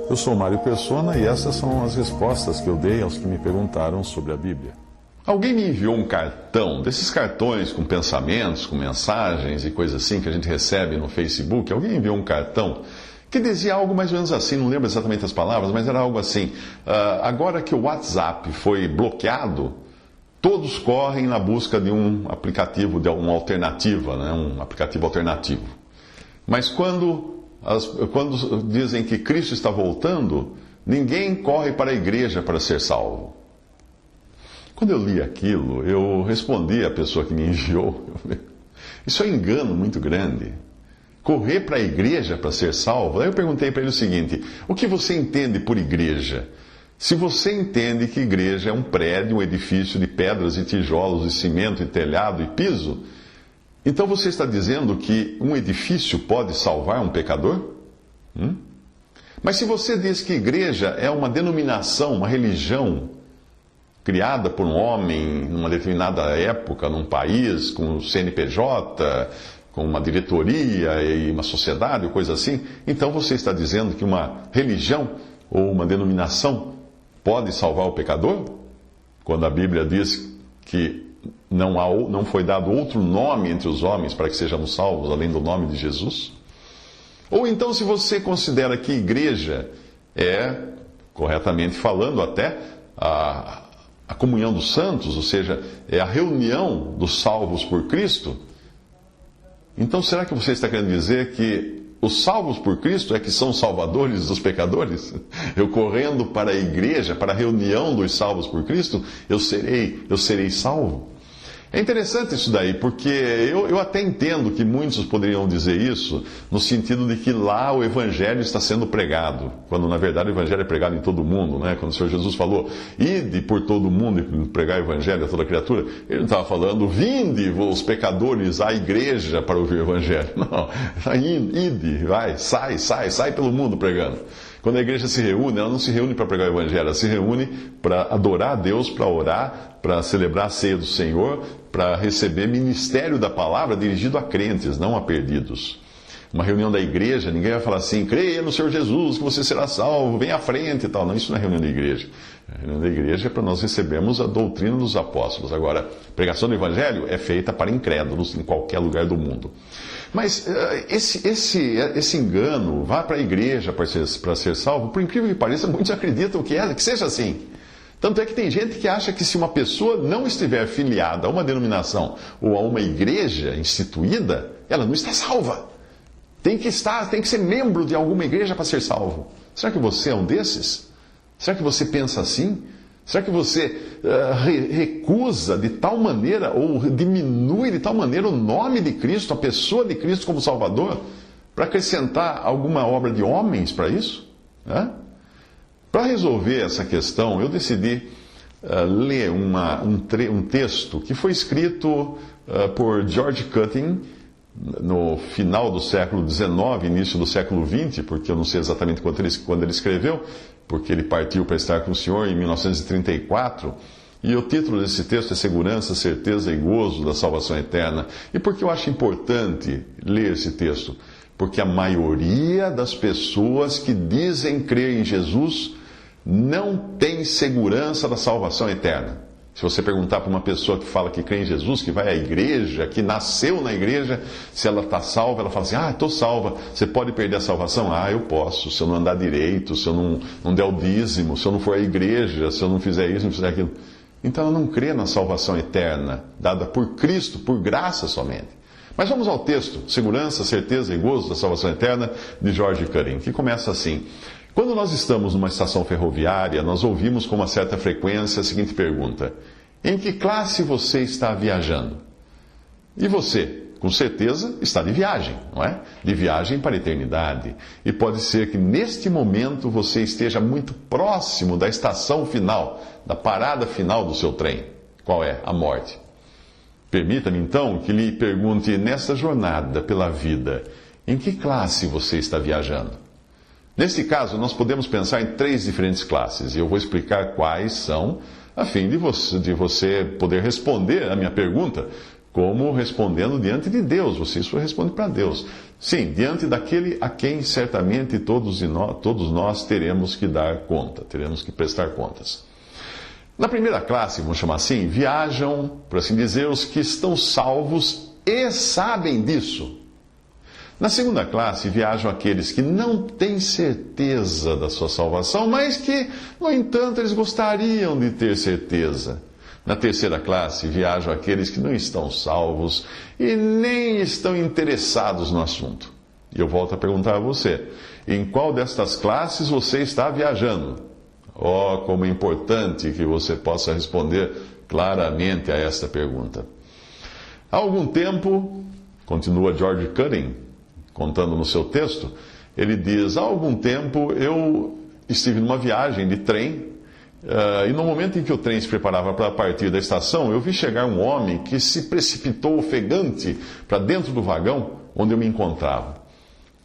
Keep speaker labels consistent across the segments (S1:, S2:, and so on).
S1: Eu sou Mário Persona e essas são as respostas que eu dei aos que me perguntaram sobre a Bíblia.
S2: Alguém me enviou um cartão, desses cartões com pensamentos, com mensagens e coisas assim que a gente recebe no Facebook. Alguém enviou um cartão que dizia algo mais ou menos assim, não lembro exatamente as palavras, mas era algo assim: agora que o WhatsApp foi bloqueado, todos correm na busca de um aplicativo, de uma alternativa, né? Um aplicativo alternativo. Mas quando dizem que Cristo está voltando, ninguém corre para a igreja para ser salvo. Quando eu li aquilo, eu respondi à pessoa que me enviou: isso é um engano muito grande. Correr para a igreja para ser salvo? Aí eu perguntei para ele o seguinte: o que você entende por igreja? Se você entende que igreja é um prédio, um edifício de pedras e tijolos, e cimento, e telhado e piso, então você está dizendo que um edifício pode salvar um pecador? Mas se você diz que igreja é uma denominação, uma religião, criada por um homem numa determinada época, num país, com o CNPJ, com uma diretoria e uma sociedade, ou coisa assim, então você está dizendo que uma religião ou uma denominação pode salvar o pecador? Quando a Bíblia diz que não foi dado outro nome entre os homens para que sejamos salvos, além do nome de Jesus? Ou então, se você considera que igreja é, corretamente falando até, a comunhão dos santos, ou seja, é a reunião dos salvos por Cristo, então será que você está querendo dizer que os salvos por Cristo é que são salvadores dos pecadores? Eu correndo para a igreja, para a reunião dos salvos por Cristo, eu serei salvo? É interessante isso daí, porque eu até entendo que muitos poderiam dizer isso no sentido de que lá o Evangelho está sendo pregado, quando na verdade o Evangelho é pregado em todo mundo, né? Quando o Senhor Jesus falou: ide por todo mundo e pregar o Evangelho a toda criatura, ele não estava falando: vinde os pecadores à igreja para ouvir o Evangelho. Não, ide, vai, sai pelo mundo pregando. Quando a igreja se reúne, ela não se reúne para pregar o Evangelho, ela se reúne para adorar a Deus, para orar, para celebrar a ceia do Senhor, para receber ministério da palavra dirigido a crentes, não a perdidos. Uma reunião da igreja, ninguém vai falar assim: creia no Senhor Jesus, que você será salvo, vem à frente e tal. Não, isso não é reunião da igreja. A reunião da igreja é para nós recebermos a doutrina dos apóstolos. Agora, a pregação do Evangelho é feita para incrédulos em qualquer lugar do mundo. Mas esse engano, vá para a igreja para ser salvo, por incrível que pareça, muitos acreditam que seja assim. Tanto é que tem gente que acha que se uma pessoa não estiver filiada a uma denominação ou a uma igreja instituída, ela não está salva. Tem que ser membro de alguma igreja para ser salvo. Será que você é um desses? Será que você pensa assim? Será que você recusa de tal maneira ou diminui de tal maneira o nome de Cristo, a pessoa de Cristo como Salvador, para acrescentar alguma obra de homens para isso? Para resolver essa questão, eu decidi ler um texto que foi escrito por George Cutting no final do século XIX, início do século XX, porque eu não sei exatamente quando ele escreveu, porque ele partiu para estar com o Senhor em 1934, e o título desse texto é Segurança, Certeza e Gozo da Salvação Eterna. E por que eu acho importante ler esse texto? Porque a maioria das pessoas que dizem crer em Jesus não tem segurança da salvação eterna. Se você perguntar para uma pessoa que fala que crê em Jesus, que vai à igreja, que nasceu na igreja, se ela está salva, ela fala assim: estou salva. Você pode perder a salvação? Eu posso, se eu não andar direito, se eu não der o dízimo, se eu não for à igreja, se eu não fizer isso, não fizer aquilo. Então ela não crê na salvação eterna, dada por Cristo, por graça somente. Mas vamos ao texto: Segurança, Certeza e Gozo da Salvação Eterna, de George Cutting, que começa assim: quando nós estamos numa estação ferroviária, nós ouvimos com uma certa frequência a seguinte pergunta: em que classe você está viajando? E você, com certeza, está de viagem, não é? De viagem para a eternidade. E pode ser que neste momento você esteja muito próximo da estação final, da parada final do seu trem. Qual é? A morte. Permita-me então que lhe pergunte, nessa jornada pela vida, em que classe você está viajando? Nesse caso, nós podemos pensar em 3 diferentes classes, e eu vou explicar quais são, a fim de você poder responder a minha pergunta como respondendo diante de Deus. Você isso responde para Deus. Sim, diante daquele a quem certamente todos nós teremos que dar conta, teremos que prestar contas. Na primeira classe, vamos chamar assim, viajam, por assim dizer, os que estão salvos e sabem disso. Na segunda classe, viajam aqueles que não têm certeza da sua salvação, mas que, no entanto, eles gostariam de ter certeza. Na terceira classe, viajam aqueles que não estão salvos e nem estão interessados no assunto. E eu volto a perguntar a você, em qual destas classes você está viajando? Oh, como é importante que você possa responder claramente a esta pergunta. Há algum tempo, continua George Cutting, contando no seu texto, ele diz, há algum tempo eu estive numa viagem de trem, e no momento em que o trem se preparava para partir da estação, eu vi chegar um homem que se precipitou ofegante para dentro do vagão onde eu me encontrava.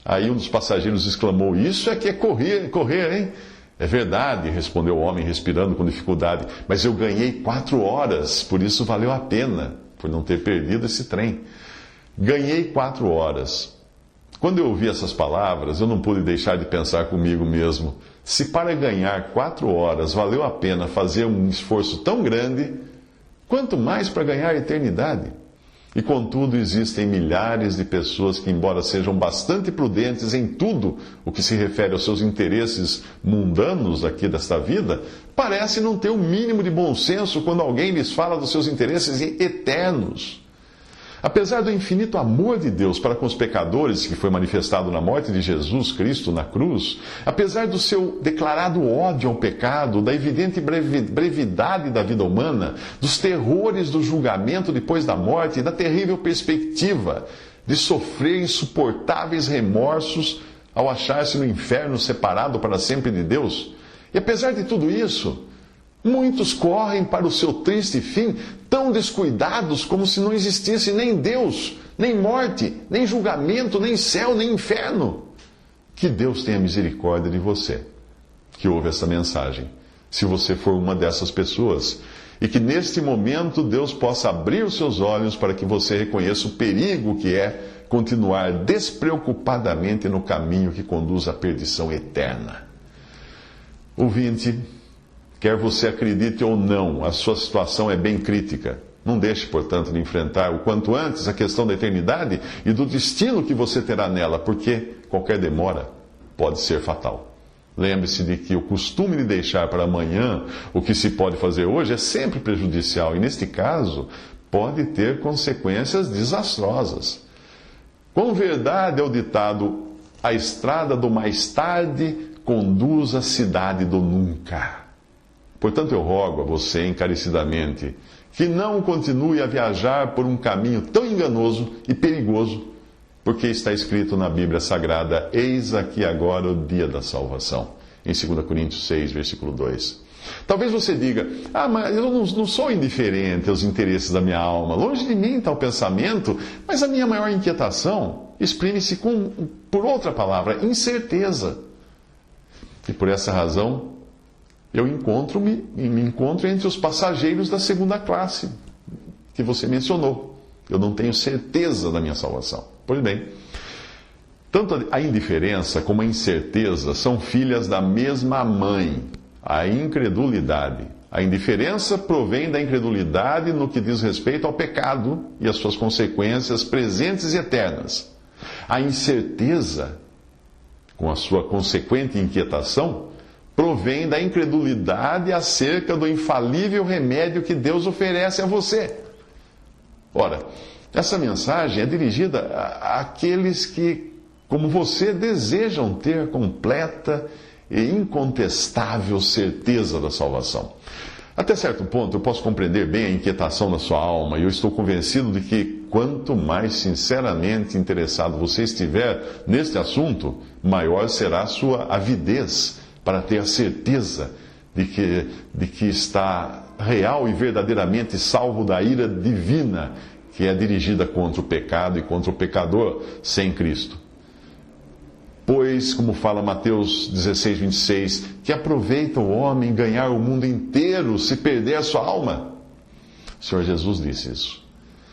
S2: Aí um dos passageiros exclamou, isso é que é correr, hein? É verdade, respondeu o homem, respirando com dificuldade, mas eu ganhei 4 horas, por isso valeu a pena, por não ter perdido esse trem. Ganhei 4 horas. Quando eu ouvi essas palavras, eu não pude deixar de pensar comigo mesmo, se para ganhar 4 horas valeu a pena fazer um esforço tão grande, quanto mais para ganhar a eternidade? E contudo, existem milhares de pessoas que, embora sejam bastante prudentes em tudo o que se refere aos seus interesses mundanos aqui desta vida, parecem não ter o mínimo de bom senso quando alguém lhes fala dos seus interesses eternos. Apesar do infinito amor de Deus para com os pecadores que foi manifestado na morte de Jesus Cristo na cruz, apesar do seu declarado ódio ao pecado, da evidente brevidade da vida humana, dos terrores do julgamento depois da morte e da terrível perspectiva de sofrer insuportáveis remorsos ao achar-se no inferno separado para sempre de Deus, e apesar de tudo isso, muitos correm para o seu triste fim, tão descuidados como se não existisse nem Deus, nem morte, nem julgamento, nem céu, nem inferno. Que Deus tenha misericórdia de você, que ouve essa mensagem, se você for uma dessas pessoas, e que neste momento Deus possa abrir os seus olhos para que você reconheça o perigo que é continuar despreocupadamente no caminho que conduz à perdição eterna. Ouvinte, quer você acredite ou não, a sua situação é bem crítica. Não deixe, portanto, de enfrentar o quanto antes a questão da eternidade e do destino que você terá nela, porque qualquer demora pode ser fatal. Lembre-se de que o costume de deixar para amanhã o que se pode fazer hoje é sempre prejudicial e, neste caso, pode ter consequências desastrosas. Com verdade é o ditado, a estrada do mais tarde conduz à cidade do nunca. Portanto, eu rogo a você encarecidamente que não continue a viajar por um caminho tão enganoso e perigoso, porque está escrito na Bíblia Sagrada, eis aqui agora o dia da salvação, em 2 Coríntios 6, versículo 2. Talvez você diga, mas eu não sou indiferente aos interesses da minha alma, longe de mim tal pensamento, mas a minha maior inquietação exprime-se por outra palavra, incerteza. E por essa razão, eu me encontro entre os passageiros da segunda classe, que você mencionou. Eu não tenho certeza da minha salvação. Pois bem, tanto a indiferença como a incerteza são filhas da mesma mãe, a incredulidade. A indiferença provém da incredulidade no que diz respeito ao pecado e às suas consequências presentes e eternas. A incerteza, com a sua consequente inquietação, provém da incredulidade acerca do infalível remédio que Deus oferece a você. Ora, essa mensagem é dirigida àqueles que, como você, desejam ter completa e incontestável certeza da salvação. Até certo ponto, eu posso compreender bem a inquietação da sua alma, e eu estou convencido de que quanto mais sinceramente interessado você estiver neste assunto, maior será a sua avidez para ter a certeza de que está real e verdadeiramente salvo da ira divina que é dirigida contra o pecado e contra o pecador sem Cristo. Pois, como fala Mateus 16, 26, que aproveita o homem ganhar o mundo inteiro se perder a sua alma. O Senhor Jesus disse isso.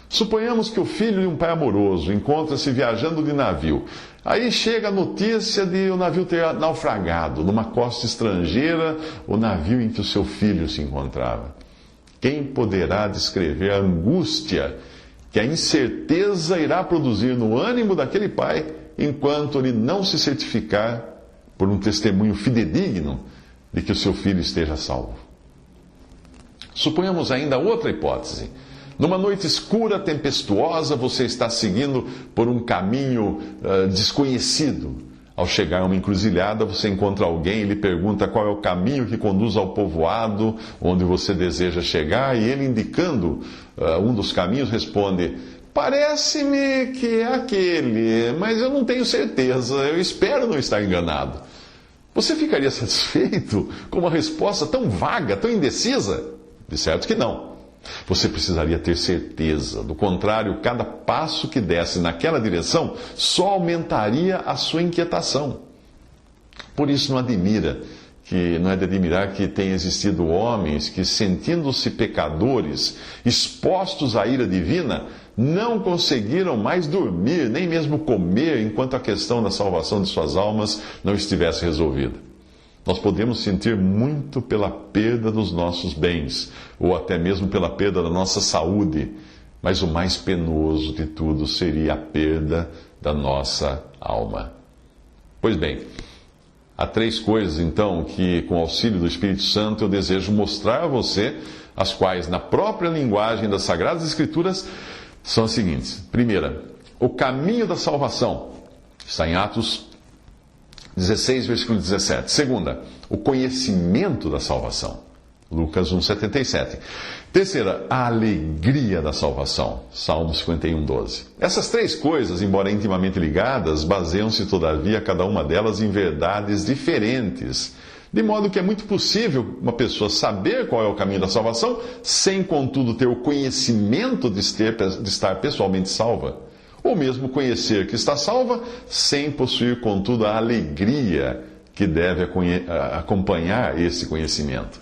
S2: Suponhamos que o filho de um pai amoroso encontra-se viajando de navio. Aí chega a notícia de o navio ter naufragado numa costa estrangeira, o navio em que o seu filho se encontrava. Quem poderá descrever a angústia que a incerteza irá produzir no ânimo daquele pai enquanto ele não se certificar por um testemunho fidedigno de que o seu filho esteja salvo? Suponhamos ainda outra hipótese. Numa noite escura, tempestuosa, você está seguindo por um caminho desconhecido. Ao chegar a uma encruzilhada, você encontra alguém e lhe pergunta qual é o caminho que conduz ao povoado onde você deseja chegar, e ele, indicando um dos caminhos, responde: parece-me que é aquele, mas eu não tenho certeza, eu espero não estar enganado. Você ficaria satisfeito com uma resposta tão vaga, tão indecisa? De certo que não. Você precisaria ter certeza. Do contrário, cada passo que desse naquela direção só aumentaria a sua inquietação. Por isso não é de admirar que tenha existido homens que, sentindo-se pecadores, expostos à ira divina, não conseguiram mais dormir, nem mesmo comer, enquanto a questão da salvação de suas almas não estivesse resolvida. Nós podemos sentir muito pela perda dos nossos bens, ou até mesmo pela perda da nossa saúde, mas o mais penoso de tudo seria a perda da nossa alma. Pois bem, há 3 coisas, então, que, com o auxílio do Espírito Santo, eu desejo mostrar a você, as quais, na própria linguagem das Sagradas Escrituras, são as seguintes. Primeira, o caminho da salvação, está em Atos 16, versículo 17. Segunda, o conhecimento da salvação. Lucas 1,77. Terceira, a alegria da salvação. Salmos 51, 12. Essas 3 coisas, embora intimamente ligadas, baseiam-se, todavia, cada uma delas em verdades diferentes. De modo que é muito possível uma pessoa saber qual é o caminho da salvação, sem, contudo, ter o conhecimento de estar pessoalmente salva. Ou mesmo conhecer que está salva, sem possuir, contudo, a alegria que deve acompanhar esse conhecimento.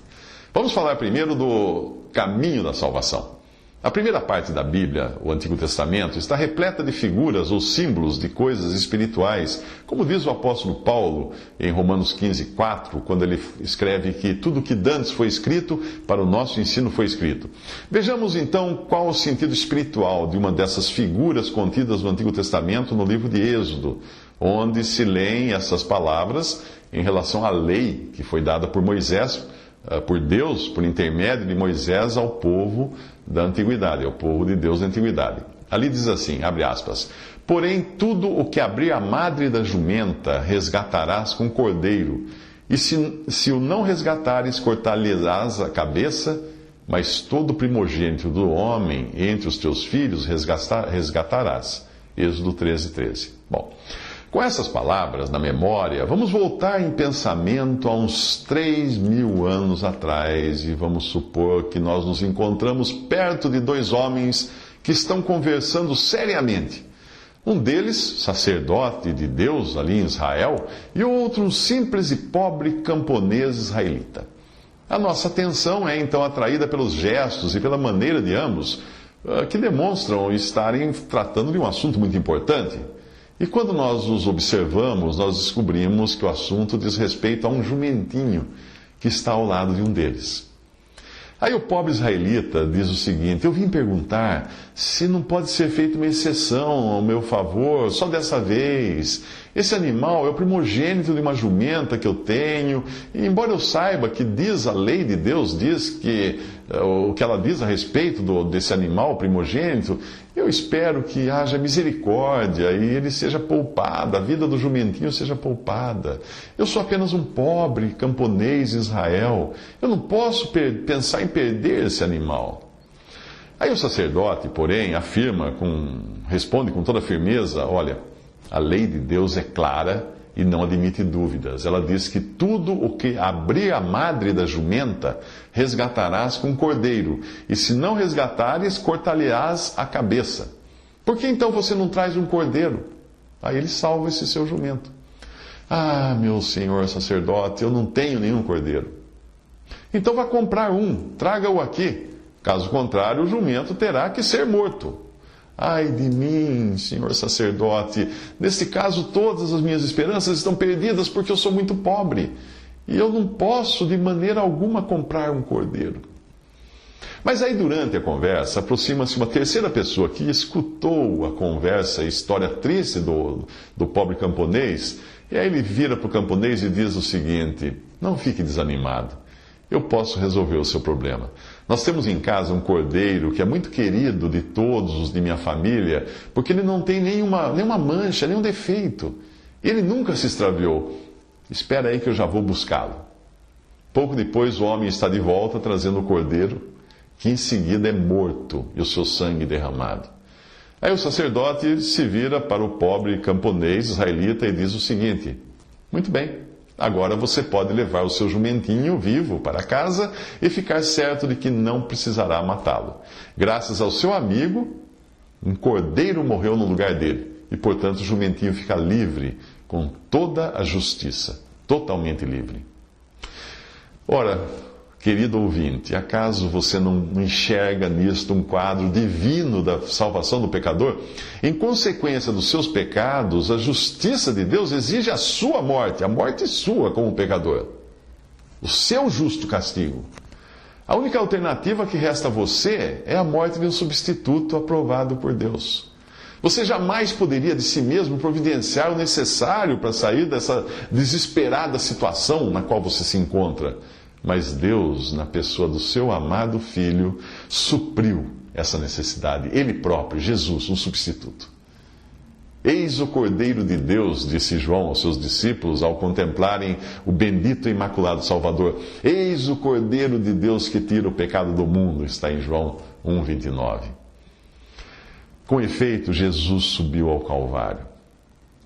S2: Vamos falar primeiro do caminho da salvação. A primeira parte da Bíblia, o Antigo Testamento, está repleta de figuras ou símbolos de coisas espirituais, como diz o apóstolo Paulo em Romanos 15, 4, quando ele escreve que tudo que dantes foi escrito, para o nosso ensino foi escrito. Vejamos então qual o sentido espiritual de uma dessas figuras contidas no Antigo Testamento no livro de Êxodo, onde se leem essas palavras em relação à lei que foi dada por Moisés, por Deus, por intermédio de Moisés ao povo da antiguidade, ao povo de Deus da antiguidade. Ali diz assim, abre aspas, porém tudo o que abrir a madre da jumenta resgatarás com cordeiro, e se o não resgatares, cortar-lhe-ás a cabeça, mas todo primogênito do homem entre os teus filhos resgatarás. Êxodo 13, 13. Bom, com essas palavras na memória, vamos voltar em pensamento a uns 3.000 anos atrás e vamos supor que nós nos encontramos perto de 2 homens que estão conversando seriamente. Um deles, sacerdote de Deus ali em Israel, e o outro um simples e pobre camponês israelita. A nossa atenção é então atraída pelos gestos e pela maneira de ambos, que demonstram estarem tratando de um assunto muito importante. E quando nós os observamos, nós descobrimos que o assunto diz respeito a um jumentinho que está ao lado de um deles. Aí o pobre israelita diz o seguinte: eu vim perguntar se não pode ser feita uma exceção ao meu favor, só dessa vez. Esse animal é o primogênito de uma jumenta que eu tenho, e embora eu saiba que diz a lei de Deus, diz que o que ela diz a respeito desse animal primogênito, eu espero que haja misericórdia e ele seja poupado, a vida do jumentinho seja poupada. Eu sou apenas um pobre camponês em Israel, eu não posso pensar em perder esse animal. Aí o sacerdote, porém, responde com toda firmeza: olha, a lei de Deus é clara e não admite dúvidas. Ela diz que tudo o que abrir a madre da jumenta, resgatarás com cordeiro, e se não resgatares, cortar-lhe-ás a cabeça. Por que então você não traz um cordeiro? Aí ele salva esse seu jumento. Ah, meu senhor sacerdote, eu não tenho nenhum cordeiro. Então vá comprar um, traga-o aqui. Caso contrário, o jumento terá que ser morto. Ai de mim, senhor sacerdote, nesse caso todas as minhas esperanças estão perdidas porque eu sou muito pobre e eu não posso de maneira alguma comprar um cordeiro. Mas aí durante a conversa aproxima-se uma terceira pessoa que escutou a conversa, a história triste do pobre camponês, e aí ele vira para o camponês e diz o seguinte: não fique desanimado. Eu posso resolver o seu problema. Nós temos em casa um cordeiro que é muito querido de todos os de minha família, porque ele não tem nenhuma mancha, nenhum defeito. Ele nunca se extraviou. Espera aí que eu já vou buscá-lo. Pouco depois o homem está de volta trazendo o cordeiro, que em seguida é morto e o seu sangue derramado. Aí o sacerdote se vira para o pobre camponês israelita e diz o seguinte: muito bem. Agora você pode levar o seu jumentinho vivo para casa e ficar certo de que não precisará matá-lo. Graças ao seu amigo, um cordeiro morreu no lugar dele. E, portanto, o jumentinho fica livre, com toda a justiça, totalmente livre. Ora, querido ouvinte, acaso você não enxerga nisto um quadro divino da salvação do pecador? Em consequência dos seus pecados, a justiça de Deus exige a sua morte, a morte sua como pecador. O seu justo castigo. A única alternativa que resta a você é a morte de um substituto aprovado por Deus. Você jamais poderia de si mesmo providenciar o necessário para sair dessa desesperada situação na qual você se encontra. Mas Deus, na pessoa do seu amado Filho, supriu essa necessidade. Ele próprio, Jesus, um substituto. Eis o Cordeiro de Deus, disse João aos seus discípulos ao contemplarem o bendito e imaculado Salvador. Eis o Cordeiro de Deus que tira o pecado do mundo, está em João 1,29. Com efeito, Jesus subiu ao Calvário,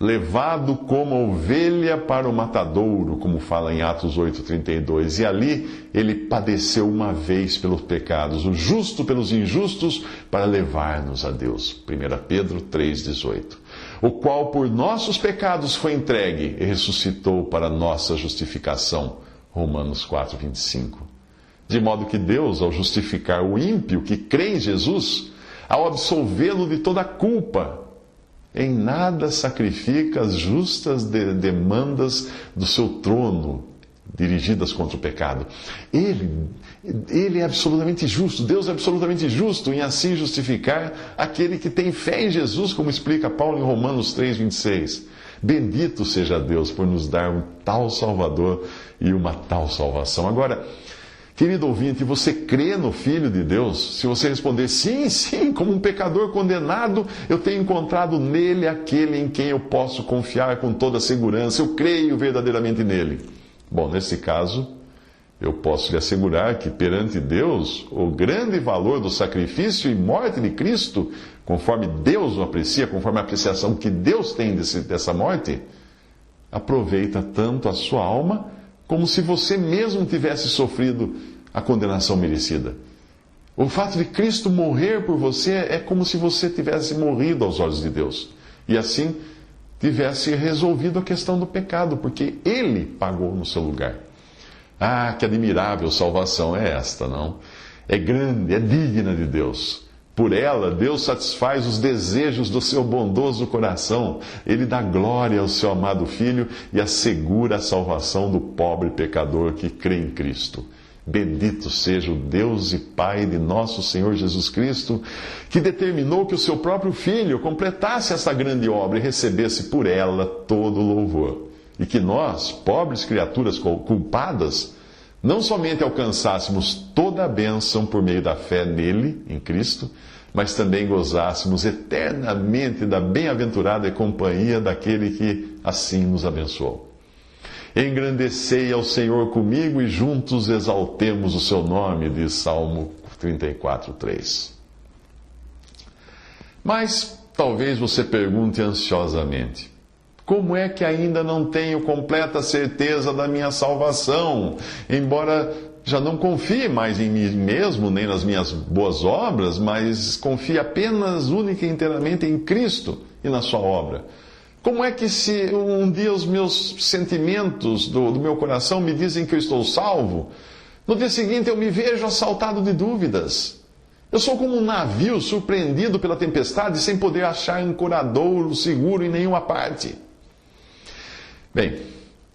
S2: levado como ovelha para o matadouro, como fala em Atos 8,32. E ali ele padeceu uma vez pelos pecados, o justo pelos injustos, para levar-nos a Deus. 1 Pedro 3,18. O qual por nossos pecados foi entregue e ressuscitou para nossa justificação. Romanos 4,25. De modo que Deus, ao justificar o ímpio que crê em Jesus, ao absolvê-lo de toda a culpa, em nada sacrifica as justas demandas do seu trono, dirigidas contra o pecado. Ele é absolutamente justo, Deus é absolutamente justo em assim justificar aquele que tem fé em Jesus, como explica Paulo em Romanos 3,26. Bendito seja Deus por nos dar um tal Salvador e uma tal salvação. Agora, querido ouvinte, você crê no Filho de Deus? Se você responder sim, sim, como um pecador condenado, eu tenho encontrado nele aquele em quem eu posso confiar com toda a segurança. Eu creio verdadeiramente nele. Bom, nesse caso, eu posso lhe assegurar que perante Deus, o grande valor do sacrifício e morte de Cristo, conforme Deus o aprecia, conforme a apreciação que Deus tem dessa morte, aproveita tanto a sua alma, como se você mesmo tivesse sofrido a condenação merecida. O fato de Cristo morrer por você é como se você tivesse morrido aos olhos de Deus. E assim tivesse resolvido a questão do pecado, porque Ele pagou no seu lugar. Ah, que admirável salvação é esta, não? É grande, é digna de Deus. Por ela, Deus satisfaz os desejos do seu bondoso coração. Ele dá glória ao seu amado Filho e assegura a salvação do pobre pecador que crê em Cristo. Bendito seja o Deus e Pai de nosso Senhor Jesus Cristo, que determinou que o seu próprio Filho completasse essa grande obra e recebesse por ela todo o louvor. E que nós, pobres criaturas culpadas, não somente alcançássemos toda a bênção por meio da fé nele, em Cristo, mas também gozássemos eternamente da bem-aventurada companhia daquele que assim nos abençoou. Engrandecei ao Senhor comigo e juntos exaltemos o seu nome, diz Salmo 34:3. Mas talvez você pergunte ansiosamente: como é que ainda não tenho completa certeza da minha salvação, embora já não confie mais em mim mesmo, nem nas minhas boas obras, mas confie apenas, única e inteiramente em Cristo e na sua obra? Como é que se um dia os meus sentimentos do meu coração me dizem que eu estou salvo, no dia seguinte eu me vejo assaltado de dúvidas? Eu sou como um navio surpreendido pela tempestade sem poder achar ancoradouro seguro em nenhuma parte. Bem,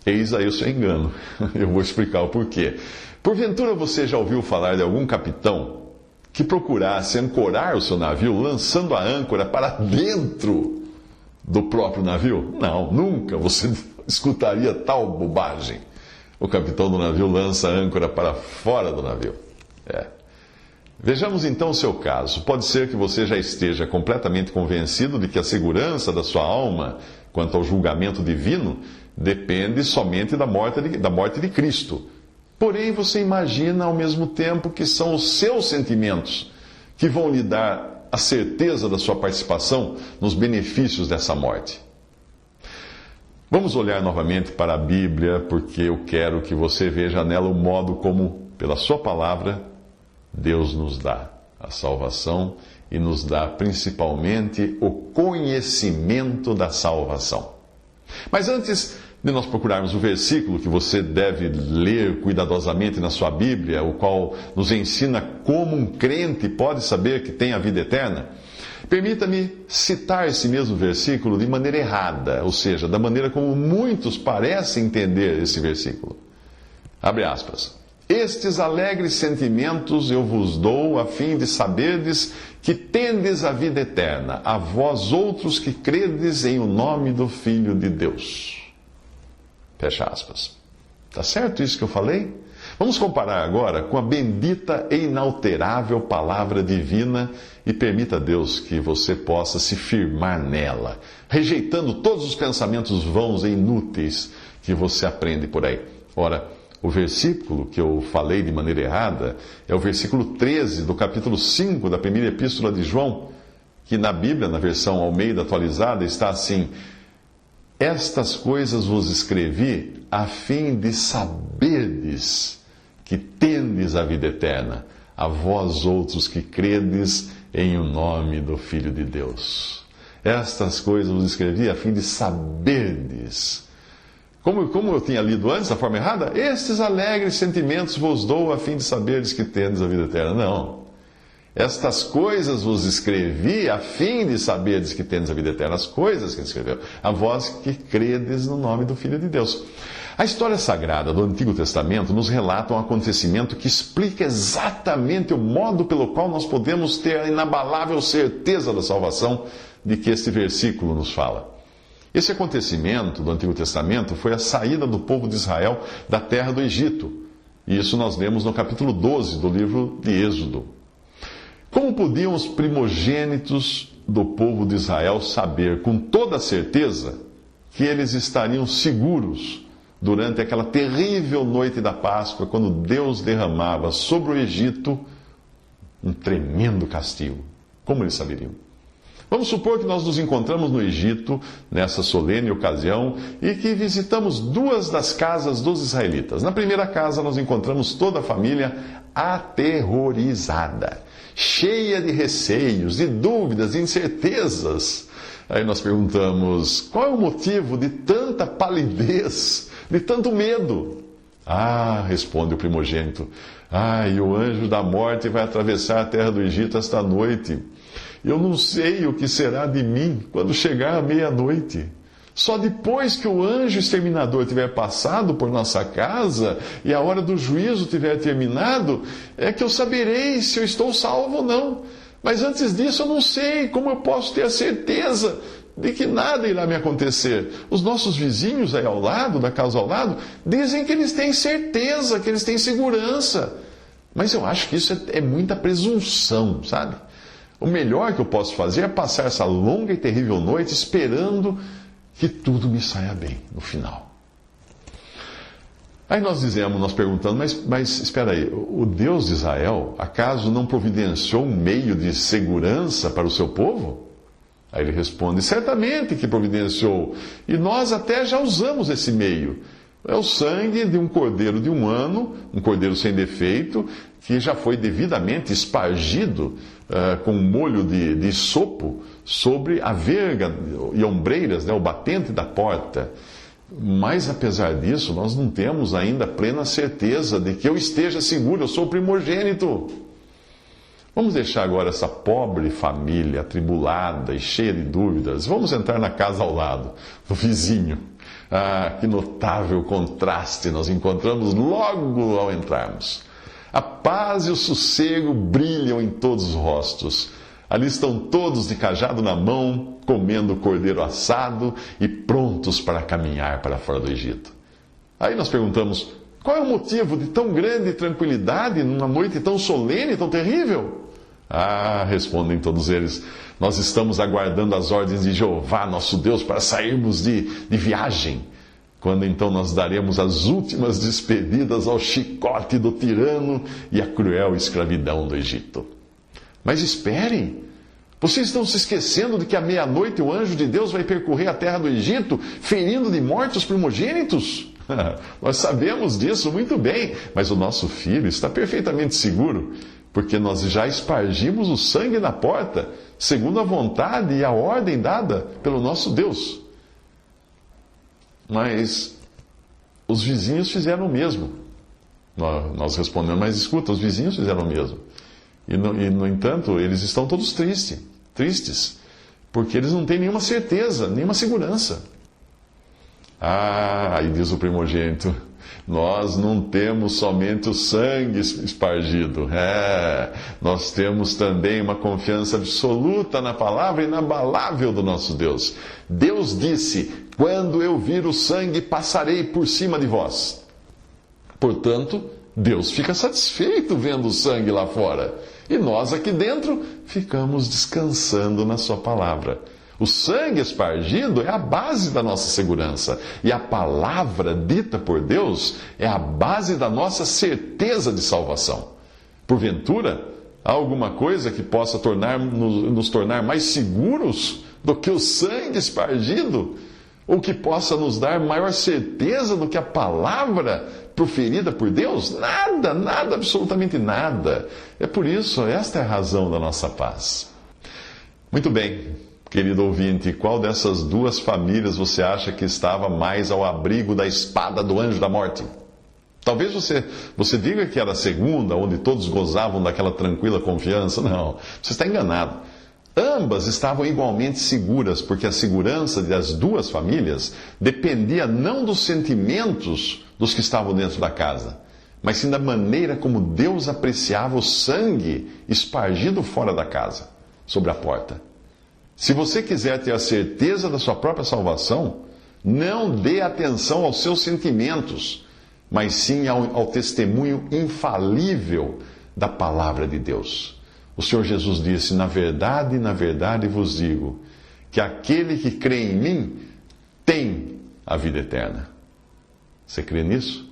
S2: eis aí o seu engano. Eu vou explicar o porquê. Porventura você já ouviu falar de algum capitão que procurasse ancorar o seu navio lançando a âncora para dentro do próprio navio? Não, nunca você escutaria tal bobagem. O capitão do navio lança a âncora para fora do navio. Vejamos então o seu caso. Pode ser que você já esteja completamente convencido de que a segurança da sua alma quanto ao julgamento divino depende somente da morte de Cristo. Porém, você imagina ao mesmo tempo que são os seus sentimentos que vão lhe dar a certeza da sua participação nos benefícios dessa morte. Vamos olhar novamente para a Bíblia, porque eu quero que você veja nela o modo como, pela sua palavra, Deus nos dá a salvação e nos dá principalmente o conhecimento da salvação. Mas antes de nós procurarmos o versículo que você deve ler cuidadosamente na sua Bíblia, o qual nos ensina como um crente pode saber que tem a vida eterna, permita-me citar esse mesmo versículo de maneira errada, ou seja, da maneira como muitos parecem entender esse versículo. Abre aspas. Estes alegres sentimentos eu vos dou, a fim de saberdes que tendes a vida eterna, a vós outros que credes em o nome do Filho de Deus. Fecha aspas. Tá certo isso que eu falei? Vamos comparar agora com a bendita e inalterável palavra divina e permita a Deus que você possa se firmar nela, rejeitando todos os pensamentos vãos e inúteis que você aprende por aí. Ora, o versículo que eu falei de maneira errada é o versículo 13 do capítulo 5 da primeira epístola de João, que na Bíblia, na versão Almeida atualizada, está assim: estas coisas vos escrevi a fim de saberdes que tendes a vida eterna, a vós outros que credes em o nome do Filho de Deus. Estas coisas vos escrevi a fim de saberdes. Como eu tinha lido antes, da forma errada, estes alegres sentimentos vos dou a fim de saberdes que tendes a vida eterna. Não. Estas coisas vos escrevi a fim de saberdes que tendes a vida eterna. As coisas que ele escreveu. A vós que credes no nome do Filho de Deus. A história sagrada do Antigo Testamento nos relata um acontecimento que explica exatamente o modo pelo qual nós podemos ter a inabalável certeza da salvação de que este versículo nos fala. Esse acontecimento do Antigo Testamento foi a saída do povo de Israel da terra do Egito. E isso nós lemos no capítulo 12 do livro de Êxodo. Como podiam os primogênitos do povo de Israel saber com toda certeza que eles estariam seguros durante aquela terrível noite da Páscoa, quando Deus derramava sobre o Egito um tremendo castigo? Como eles saberiam? Vamos supor que nós nos encontramos no Egito, nessa solene ocasião, e que visitamos duas das casas dos israelitas. Na primeira casa, nós encontramos toda a família aterrorizada, cheia de receios, de dúvidas, de incertezas. Aí nós perguntamos: qual é o motivo de tanta palidez, de tanto medo? Ah, responde o primogênito, e o anjo da morte vai atravessar a terra do Egito esta noite. Eu não sei o que será de mim quando chegar a meia-noite. Só depois que o anjo exterminador tiver passado por nossa casa e a hora do juízo tiver terminado, é que eu saberei se eu estou salvo ou não. Mas antes disso eu não sei como eu posso ter a certeza de que nada irá me acontecer. Os nossos vizinhos aí ao lado, da casa ao lado, dizem que eles têm certeza, que eles têm segurança. Mas eu acho que isso é muita presunção, sabe? O melhor que eu posso fazer é passar essa longa e terrível noite esperando que tudo me saia bem no final. Aí nós perguntamos, mas espera aí, o Deus de Israel, acaso não providenciou um meio de segurança para o seu povo? Aí ele responde: certamente que providenciou, e nós até já usamos esse meio. É o sangue de um cordeiro de um ano, um cordeiro sem defeito, que já foi devidamente espargido com um molho de sopo sobre a verga e ombreiras, o batente da porta. Mas, apesar disso, nós não temos ainda plena certeza de que eu esteja seguro, eu sou o primogênito. Vamos deixar agora essa pobre família atribulada e cheia de dúvidas. Vamos entrar na casa ao lado, do vizinho. Ah, que notável contraste nós encontramos logo ao entrarmos. A paz e o sossego brilham em todos os rostos. Ali estão todos de cajado na mão, comendo cordeiro assado e prontos para caminhar para fora do Egito. Aí nós perguntamos, qual é o motivo de tão grande tranquilidade numa noite tão solene, tão terrível? Ah, respondem todos eles, nós estamos aguardando as ordens de Jeová, nosso Deus, para sairmos de viagem. Quando então nós daremos as últimas despedidas ao chicote do tirano e à cruel escravidão do Egito. Mas esperem, vocês estão se esquecendo de que à meia-noite o anjo de Deus vai percorrer a terra do Egito, ferindo de morte os primogênitos? Nós sabemos disso muito bem, mas o nosso filho está perfeitamente seguro, porque nós já espargimos o sangue na porta, segundo a vontade e a ordem dada pelo nosso Deus. Mas os vizinhos fizeram o mesmo. Nós respondemos, mas escuta, os vizinhos fizeram o mesmo. E no entanto, eles estão todos tristes, porque eles não têm nenhuma certeza, nenhuma segurança. Ah, aí diz o primogênito, nós não temos somente o sangue espargido, nós temos também uma confiança absoluta na palavra inabalável do nosso Deus. Deus disse, quando eu vir o sangue, passarei por cima de vós. Portanto, Deus fica satisfeito vendo o sangue lá fora. E nós aqui dentro ficamos descansando na sua palavra. O sangue espargido é a base da nossa segurança. E a palavra dita por Deus é a base da nossa certeza de salvação. Porventura, há alguma coisa que possa nos tornar mais seguros do que o sangue espargido? Ou que possa nos dar maior certeza do que a palavra proferida por Deus? Nada, absolutamente nada. É por isso, esta é a razão da nossa paz. Muito bem, querido ouvinte, qual dessas duas famílias você acha que estava mais ao abrigo da espada do anjo da morte? Talvez você diga que era a segunda, onde todos gozavam daquela tranquila confiança. Não, você está enganado. Ambas estavam igualmente seguras, porque a segurança das duas famílias dependia não dos sentimentos dos que estavam dentro da casa, mas sim da maneira como Deus apreciava o sangue espargido fora da casa, sobre a porta. Se você quiser ter a certeza da sua própria salvação, não dê atenção aos seus sentimentos, mas sim ao testemunho infalível da palavra de Deus. O Senhor Jesus disse, na verdade vos digo, que aquele que crê em mim tem a vida eterna. Você crê nisso?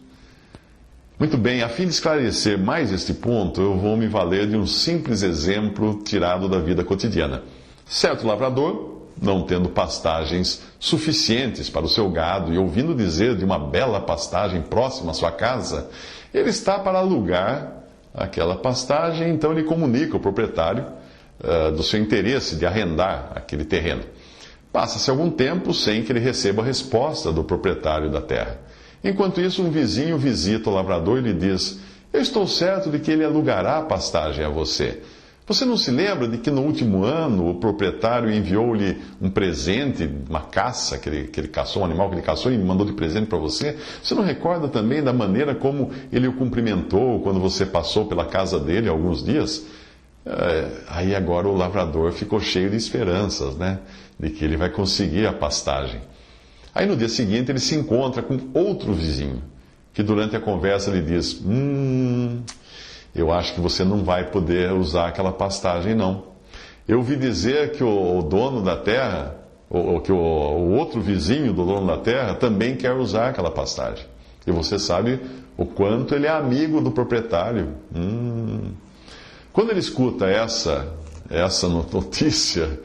S2: Muito bem, a fim de esclarecer mais este ponto, eu vou me valer de um simples exemplo tirado da vida cotidiana. Certo lavrador, não tendo pastagens suficientes para o seu gado e ouvindo dizer de uma bela pastagem próxima à sua casa, ele está para alugar aquela pastagem, então ele comunica ao proprietário do seu interesse de arrendar aquele terreno. Passa-se algum tempo sem que ele receba a resposta do proprietário da terra. Enquanto isso, um vizinho visita o lavrador e lhe diz, eu estou certo de que ele alugará a pastagem a você. Você não se lembra de que no último ano o proprietário enviou-lhe um presente, uma caça que ele caçou, um animal que ele caçou e mandou de presente para você? Você não recorda também da maneira como ele o cumprimentou quando você passou pela casa dele há alguns dias? Aí agora o lavrador ficou cheio de esperanças, né? De que ele vai conseguir a pastagem. Aí no dia seguinte ele se encontra com outro vizinho, que durante a conversa lhe diz, eu acho que você não vai poder usar aquela pastagem, não. Eu ouvi dizer que o dono da terra, ou que o outro vizinho do dono da terra, também quer usar aquela pastagem. E você sabe o quanto ele é amigo do proprietário. Quando ele escuta essa notícia,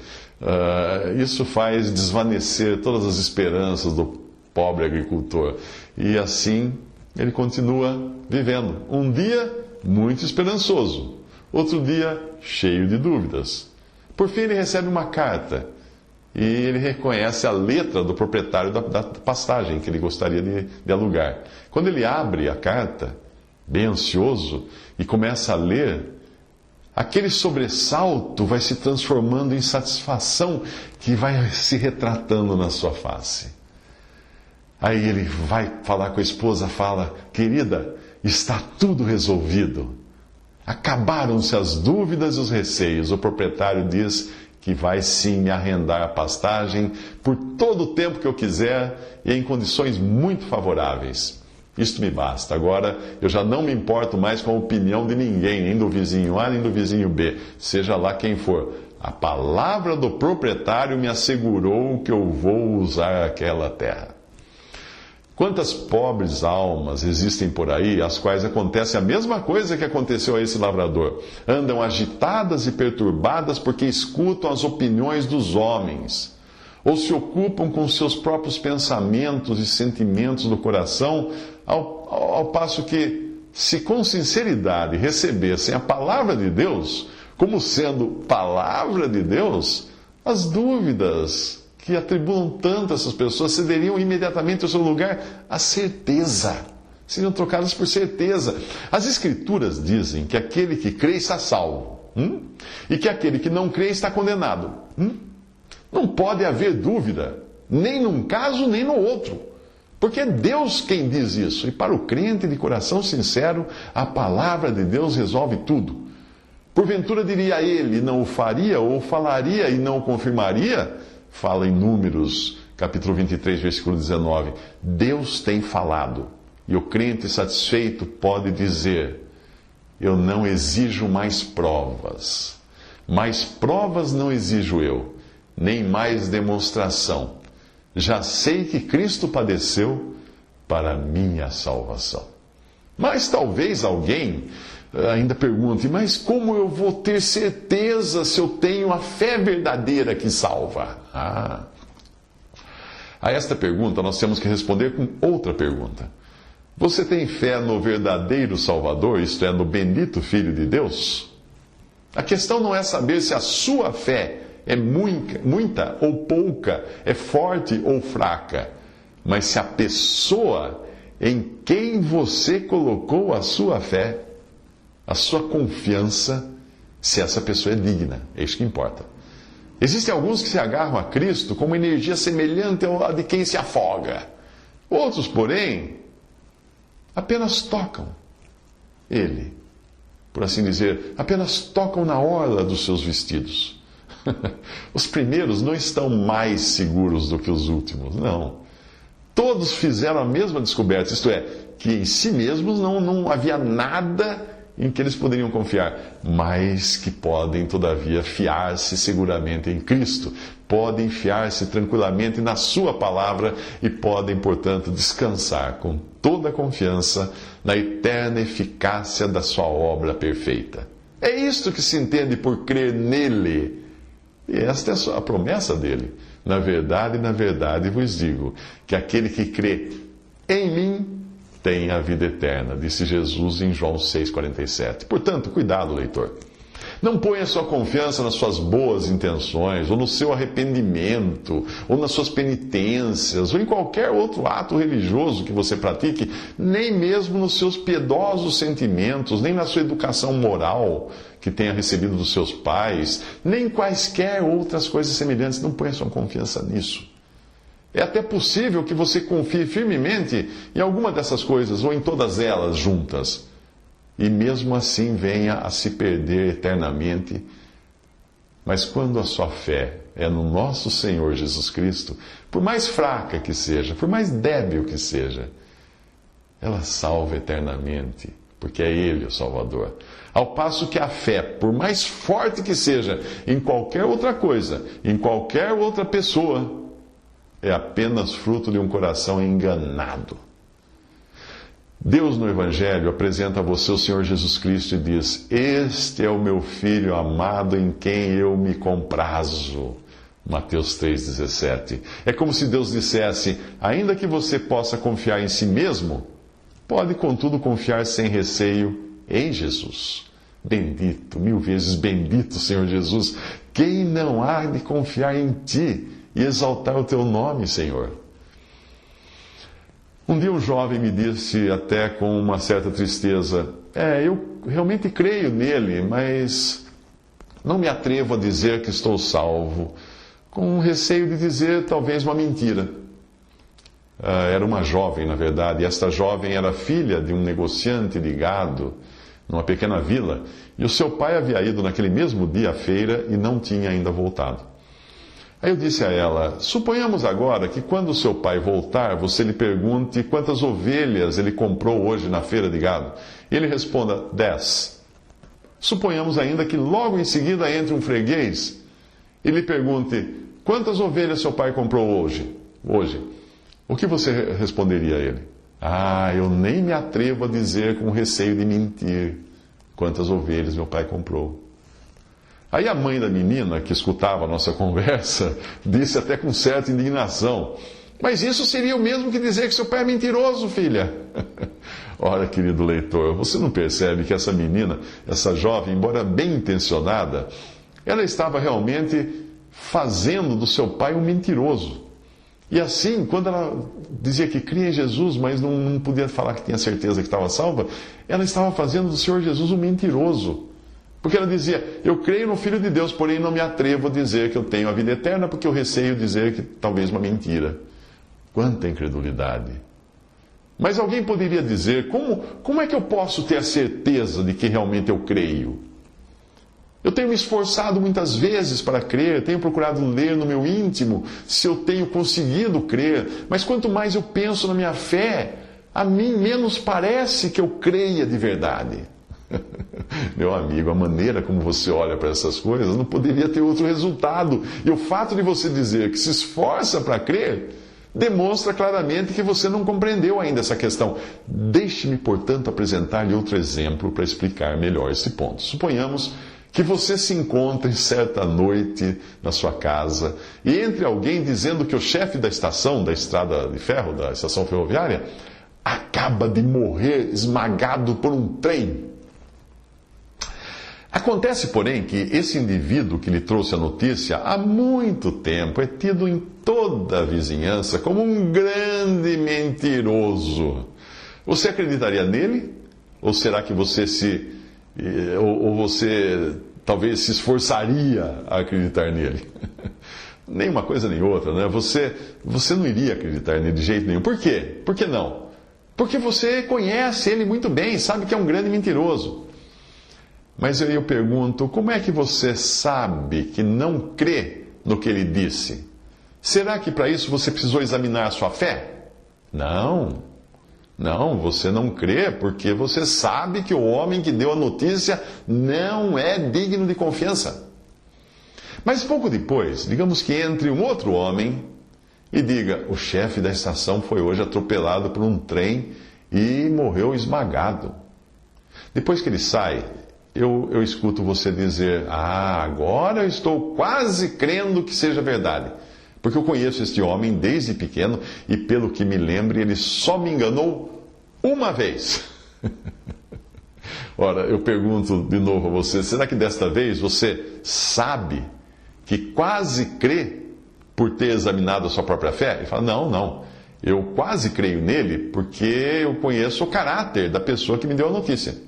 S2: isso faz desvanecer todas as esperanças do pobre agricultor. E assim ele continua vivendo. Um dia muito esperançoso, outro dia cheio de dúvidas. Por fim ele recebe uma carta e ele reconhece a letra do proprietário da pastagem que ele gostaria de alugar. Quando ele abre a carta, bem ansioso, e começa a ler, aquele sobressalto vai se transformando em satisfação que vai se retratando na sua face. Aí ele vai falar com a esposa, fala: querida, está tudo resolvido. Acabaram-se as dúvidas e os receios. O proprietário diz que vai sim me arrendar a pastagem por todo o tempo que eu quiser e em condições muito favoráveis. Isto me basta. Agora eu já não me importo mais com a opinião de ninguém, nem do vizinho A, nem do vizinho B, seja lá quem for. A palavra do proprietário me assegurou que eu vou usar aquela terra. Quantas pobres almas existem por aí, às quais acontece a mesma coisa que aconteceu a esse lavrador. Andam agitadas e perturbadas porque escutam as opiniões dos homens, ou se ocupam com seus próprios pensamentos e sentimentos do coração, ao passo que, se com sinceridade recebessem a palavra de Deus, como sendo palavra de Deus, as dúvidas que atribulam tanto a essas pessoas cederiam imediatamente ao seu lugar à certeza. Seriam trocadas por certeza. As Escrituras dizem que aquele que crê está salvo, e que aquele que não crê está condenado. Não pode haver dúvida, nem num caso nem no outro. Porque é Deus quem diz isso. E para o crente de coração sincero, a palavra de Deus resolve tudo. Porventura diria ele, não o faria, ou falaria e não o confirmaria? Fala em Números, capítulo 23, versículo 19. Deus tem falado. E o crente satisfeito pode dizer: eu não exijo mais provas. Mais provas não exijo eu, nem mais demonstração. Já sei que Cristo padeceu para minha salvação. Mas talvez alguém ainda pergunte: mas como eu vou ter certeza se eu tenho a fé verdadeira que salva? A esta pergunta nós temos que responder com outra pergunta. Você tem fé no verdadeiro Salvador, isto é, no bendito Filho de Deus? A questão não é saber se a sua fé é muita ou pouca, é forte ou fraca, mas se a pessoa em quem você colocou a sua fé, a sua confiança, se essa pessoa é digna. É isso que importa. Existem alguns que se agarram a Cristo com uma energia semelhante à de quem se afoga. Outros, porém, apenas tocam Ele. Por assim dizer, apenas tocam na orla dos seus vestidos. Os primeiros não estão mais seguros do que os últimos, não. Todos fizeram a mesma descoberta, isto é, que em si mesmos não havia nada em que eles poderiam confiar, mas que podem, todavia, fiar-se seguramente em Cristo, podem fiar-se tranquilamente na Sua palavra e podem, portanto, descansar com toda a confiança na eterna eficácia da Sua obra perfeita. É isto que se entende por crer nele. E esta é a promessa dele. Na verdade vos digo que aquele que crê em mim tem a vida eterna, disse Jesus em João 6,47. Portanto, cuidado, leitor. Não ponha sua confiança nas suas boas intenções, ou no seu arrependimento, ou nas suas penitências, ou em qualquer outro ato religioso que você pratique, nem mesmo nos seus piedosos sentimentos, nem na sua educação moral que tenha recebido dos seus pais, nem quaisquer outras coisas semelhantes. Não ponha sua confiança nisso. É até possível que você confie firmemente em alguma dessas coisas, ou em todas elas juntas, e mesmo assim venha a se perder eternamente. Mas quando a sua fé é no nosso Senhor Jesus Cristo, por mais fraca que seja, por mais débil que seja, ela salva eternamente, porque é Ele o Salvador. Ao passo que a fé, por mais forte que seja em qualquer outra coisa, em qualquer outra pessoa, é apenas fruto de um coração enganado. Deus no Evangelho apresenta a você o Senhor Jesus Cristo e diz: este é o meu Filho amado em quem eu me comprazo. Mateus 3,17. É como se Deus dissesse: ainda que você possa confiar em si mesmo, pode contudo confiar sem receio em Jesus. Bendito, 1000 vezes bendito, Senhor Jesus. Quem não há de confiar em Ti e exaltar o Teu nome, Senhor? Um dia um jovem me disse, até com uma certa tristeza: eu realmente creio nele, mas Não me atrevo a dizer que estou salvo, com receio de dizer talvez uma mentira. Era uma jovem, na verdade, e esta jovem era filha de um negociante de gado numa pequena vila, e o seu pai havia ido naquele mesmo dia à feira e não tinha ainda voltado. Aí eu disse a ela: suponhamos agora que quando o seu pai voltar, você lhe pergunte quantas ovelhas ele comprou hoje na feira de gado. E ele responda: 10. Suponhamos ainda que logo em seguida entre um freguês e lhe pergunte: quantas ovelhas seu pai comprou hoje? O que você responderia a ele? Eu nem me atrevo a dizer com receio de mentir quantas ovelhas meu pai comprou. Aí a mãe da menina, que escutava a nossa conversa, disse até com certa indignação: mas isso seria o mesmo que dizer que seu pai é mentiroso, filha. Ora, querido leitor, você não percebe que essa menina, essa jovem, embora bem intencionada, ela estava realmente fazendo do seu pai um mentiroso. E assim, quando ela dizia que cria em Jesus, mas não podia falar que tinha certeza que estava salva, ela estava fazendo do Senhor Jesus um mentiroso. Porque ela dizia: eu creio no Filho de Deus, porém não me atrevo a dizer que eu tenho a vida eterna, porque eu receio dizer que talvez uma mentira. Quanta incredulidade! Mas alguém poderia dizer: como é que eu posso ter a certeza de que realmente eu creio? Eu tenho me esforçado muitas vezes para crer, tenho procurado ler no meu íntimo se eu tenho conseguido crer, mas quanto mais eu penso na minha fé, a mim menos parece que eu creia de verdade. Meu amigo, a maneira como você olha para essas coisas não poderia ter outro resultado. E o fato de você dizer que se esforça para crer demonstra claramente que você não compreendeu ainda essa questão. Deixe-me, portanto, apresentar-lhe outro exemplo para explicar melhor esse ponto. Suponhamos que você se encontre certa noite na sua casa e entre alguém dizendo que o chefe da estação, da estrada de ferro, da estação ferroviária, acaba de morrer esmagado por um trem. Acontece, porém, que esse indivíduo que lhe trouxe a notícia há muito tempo é tido em toda a vizinhança como um grande mentiroso. Você acreditaria nele? Ou será que você você talvez se esforçaria a acreditar nele? Nem uma coisa nem outra, né? Você não iria acreditar nele de jeito nenhum. Por quê? Por que não? Porque você conhece ele muito bem, sabe que é um grande mentiroso. Mas eu pergunto: como é que você sabe que não crê no que ele disse? Será que para isso você precisou examinar a sua fé? Não, você não crê porque você sabe que o homem que deu a notícia não é digno de confiança. Mas pouco depois, digamos que entre um outro homem e diga: o chefe da estação foi hoje atropelado por um trem e morreu esmagado. Depois que ele sai, eu escuto você dizer: agora eu estou quase crendo que seja verdade. Porque eu conheço este homem desde pequeno e, pelo que me lembre, ele só me enganou uma vez. Ora, eu pergunto de novo a você: será que desta vez você sabe que quase crê por ter examinado a sua própria fé? Ele fala: não, eu quase creio nele porque eu conheço o caráter da pessoa que me deu a notícia.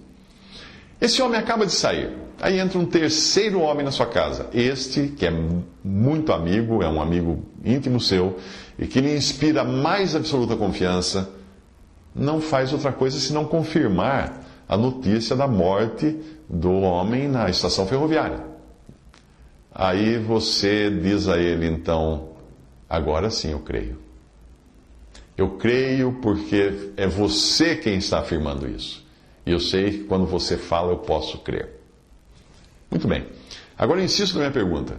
S2: Esse homem acaba de sair. Aí entra um terceiro homem na sua casa. Este, que é muito amigo, é um amigo íntimo seu, e que lhe inspira mais absoluta confiança, não faz outra coisa senão confirmar a notícia da morte do homem na estação ferroviária. Aí você diz a ele, então: agora sim eu creio. Eu creio porque é você quem está afirmando isso. E eu sei que quando você fala, eu posso crer. Muito bem. Agora eu insisto na minha pergunta,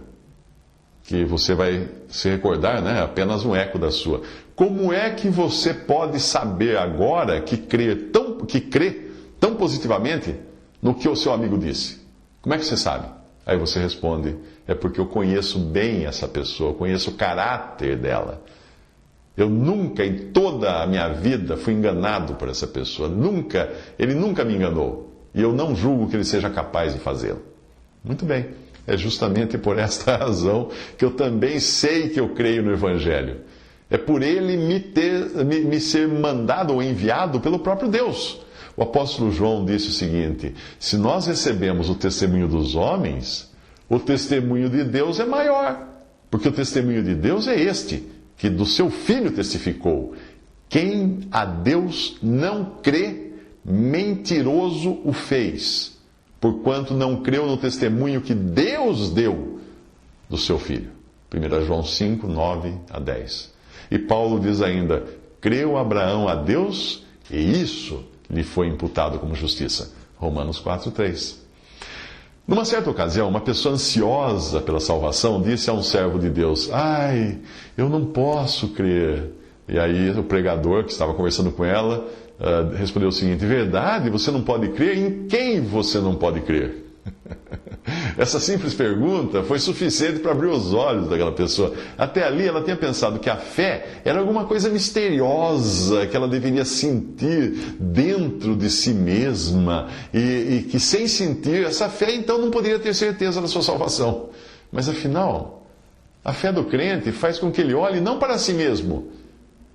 S2: que você vai se recordar, né? Apenas um eco da sua. Como é que você pode saber agora que crê tão positivamente no que o seu amigo disse? Como é que você sabe? Aí você responde: é porque eu conheço bem essa pessoa, eu conheço o caráter dela. Eu nunca, em toda a minha vida, fui enganado por essa pessoa. Ele nunca me enganou. E eu não julgo que ele seja capaz de fazê-lo. Muito bem. É justamente por esta razão que eu também sei que eu creio no Evangelho. É por ele me ser mandado ou enviado pelo próprio Deus. O apóstolo João disse o seguinte: se nós recebemos o testemunho dos homens, o testemunho de Deus é maior. Porque o testemunho de Deus é este, que do seu Filho testificou. Quem a Deus não crê, mentiroso o fez, porquanto não creu no testemunho que Deus deu do seu Filho. 1 João 5, 9 a 10. E Paulo diz ainda, creu Abraão a Deus, e isso lhe foi imputado como justiça. Romanos 4, 3. Numa certa ocasião, uma pessoa ansiosa pela salvação disse a um servo de Deus, ai, eu não posso crer. E aí o pregador que estava conversando com ela respondeu o seguinte, verdade, você não pode crer? Em quem você não pode crer? Essa simples pergunta foi suficiente para abrir os olhos daquela pessoa. Até ali ela tinha pensado que a fé era alguma coisa misteriosa que ela deveria sentir dentro de si mesma e que sem sentir essa fé então não poderia ter certeza da sua salvação. Mas afinal, a fé do crente faz com que ele olhe não para si mesmo,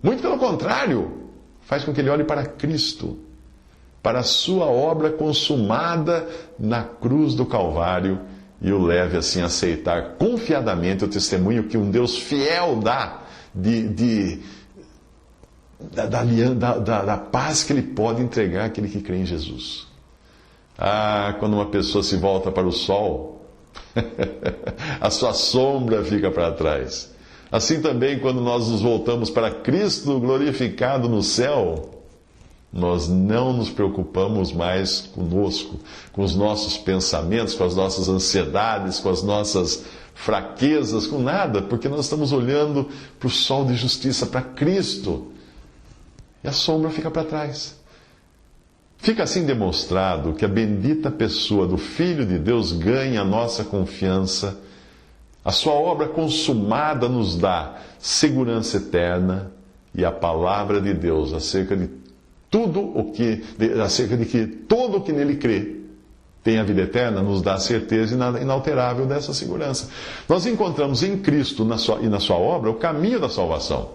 S2: muito pelo contrário, faz com que ele olhe para Cristo, para a sua obra consumada na cruz do Calvário e o leve assim a aceitar confiadamente o testemunho que um Deus fiel dá da paz que ele pode entregar àquele que crê em Jesus. Ah, quando uma pessoa se volta para o sol, a sua sombra fica para trás. Assim também, quando nós nos voltamos para Cristo glorificado no céu, nós não nos preocupamos mais conosco, com os nossos pensamentos, com as nossas ansiedades, com as nossas fraquezas, com nada, porque nós estamos olhando para o sol de justiça, para Cristo, e a sombra fica para trás. Fica assim demonstrado que a bendita pessoa do Filho de Deus ganha a nossa confiança. A sua obra consumada nos dá segurança eterna e a palavra de Deus acerca de que todo o que nele crê tem a vida eterna, nos dá a certeza inalterável dessa segurança. Nós encontramos em Cristo e na sua obra o caminho da salvação.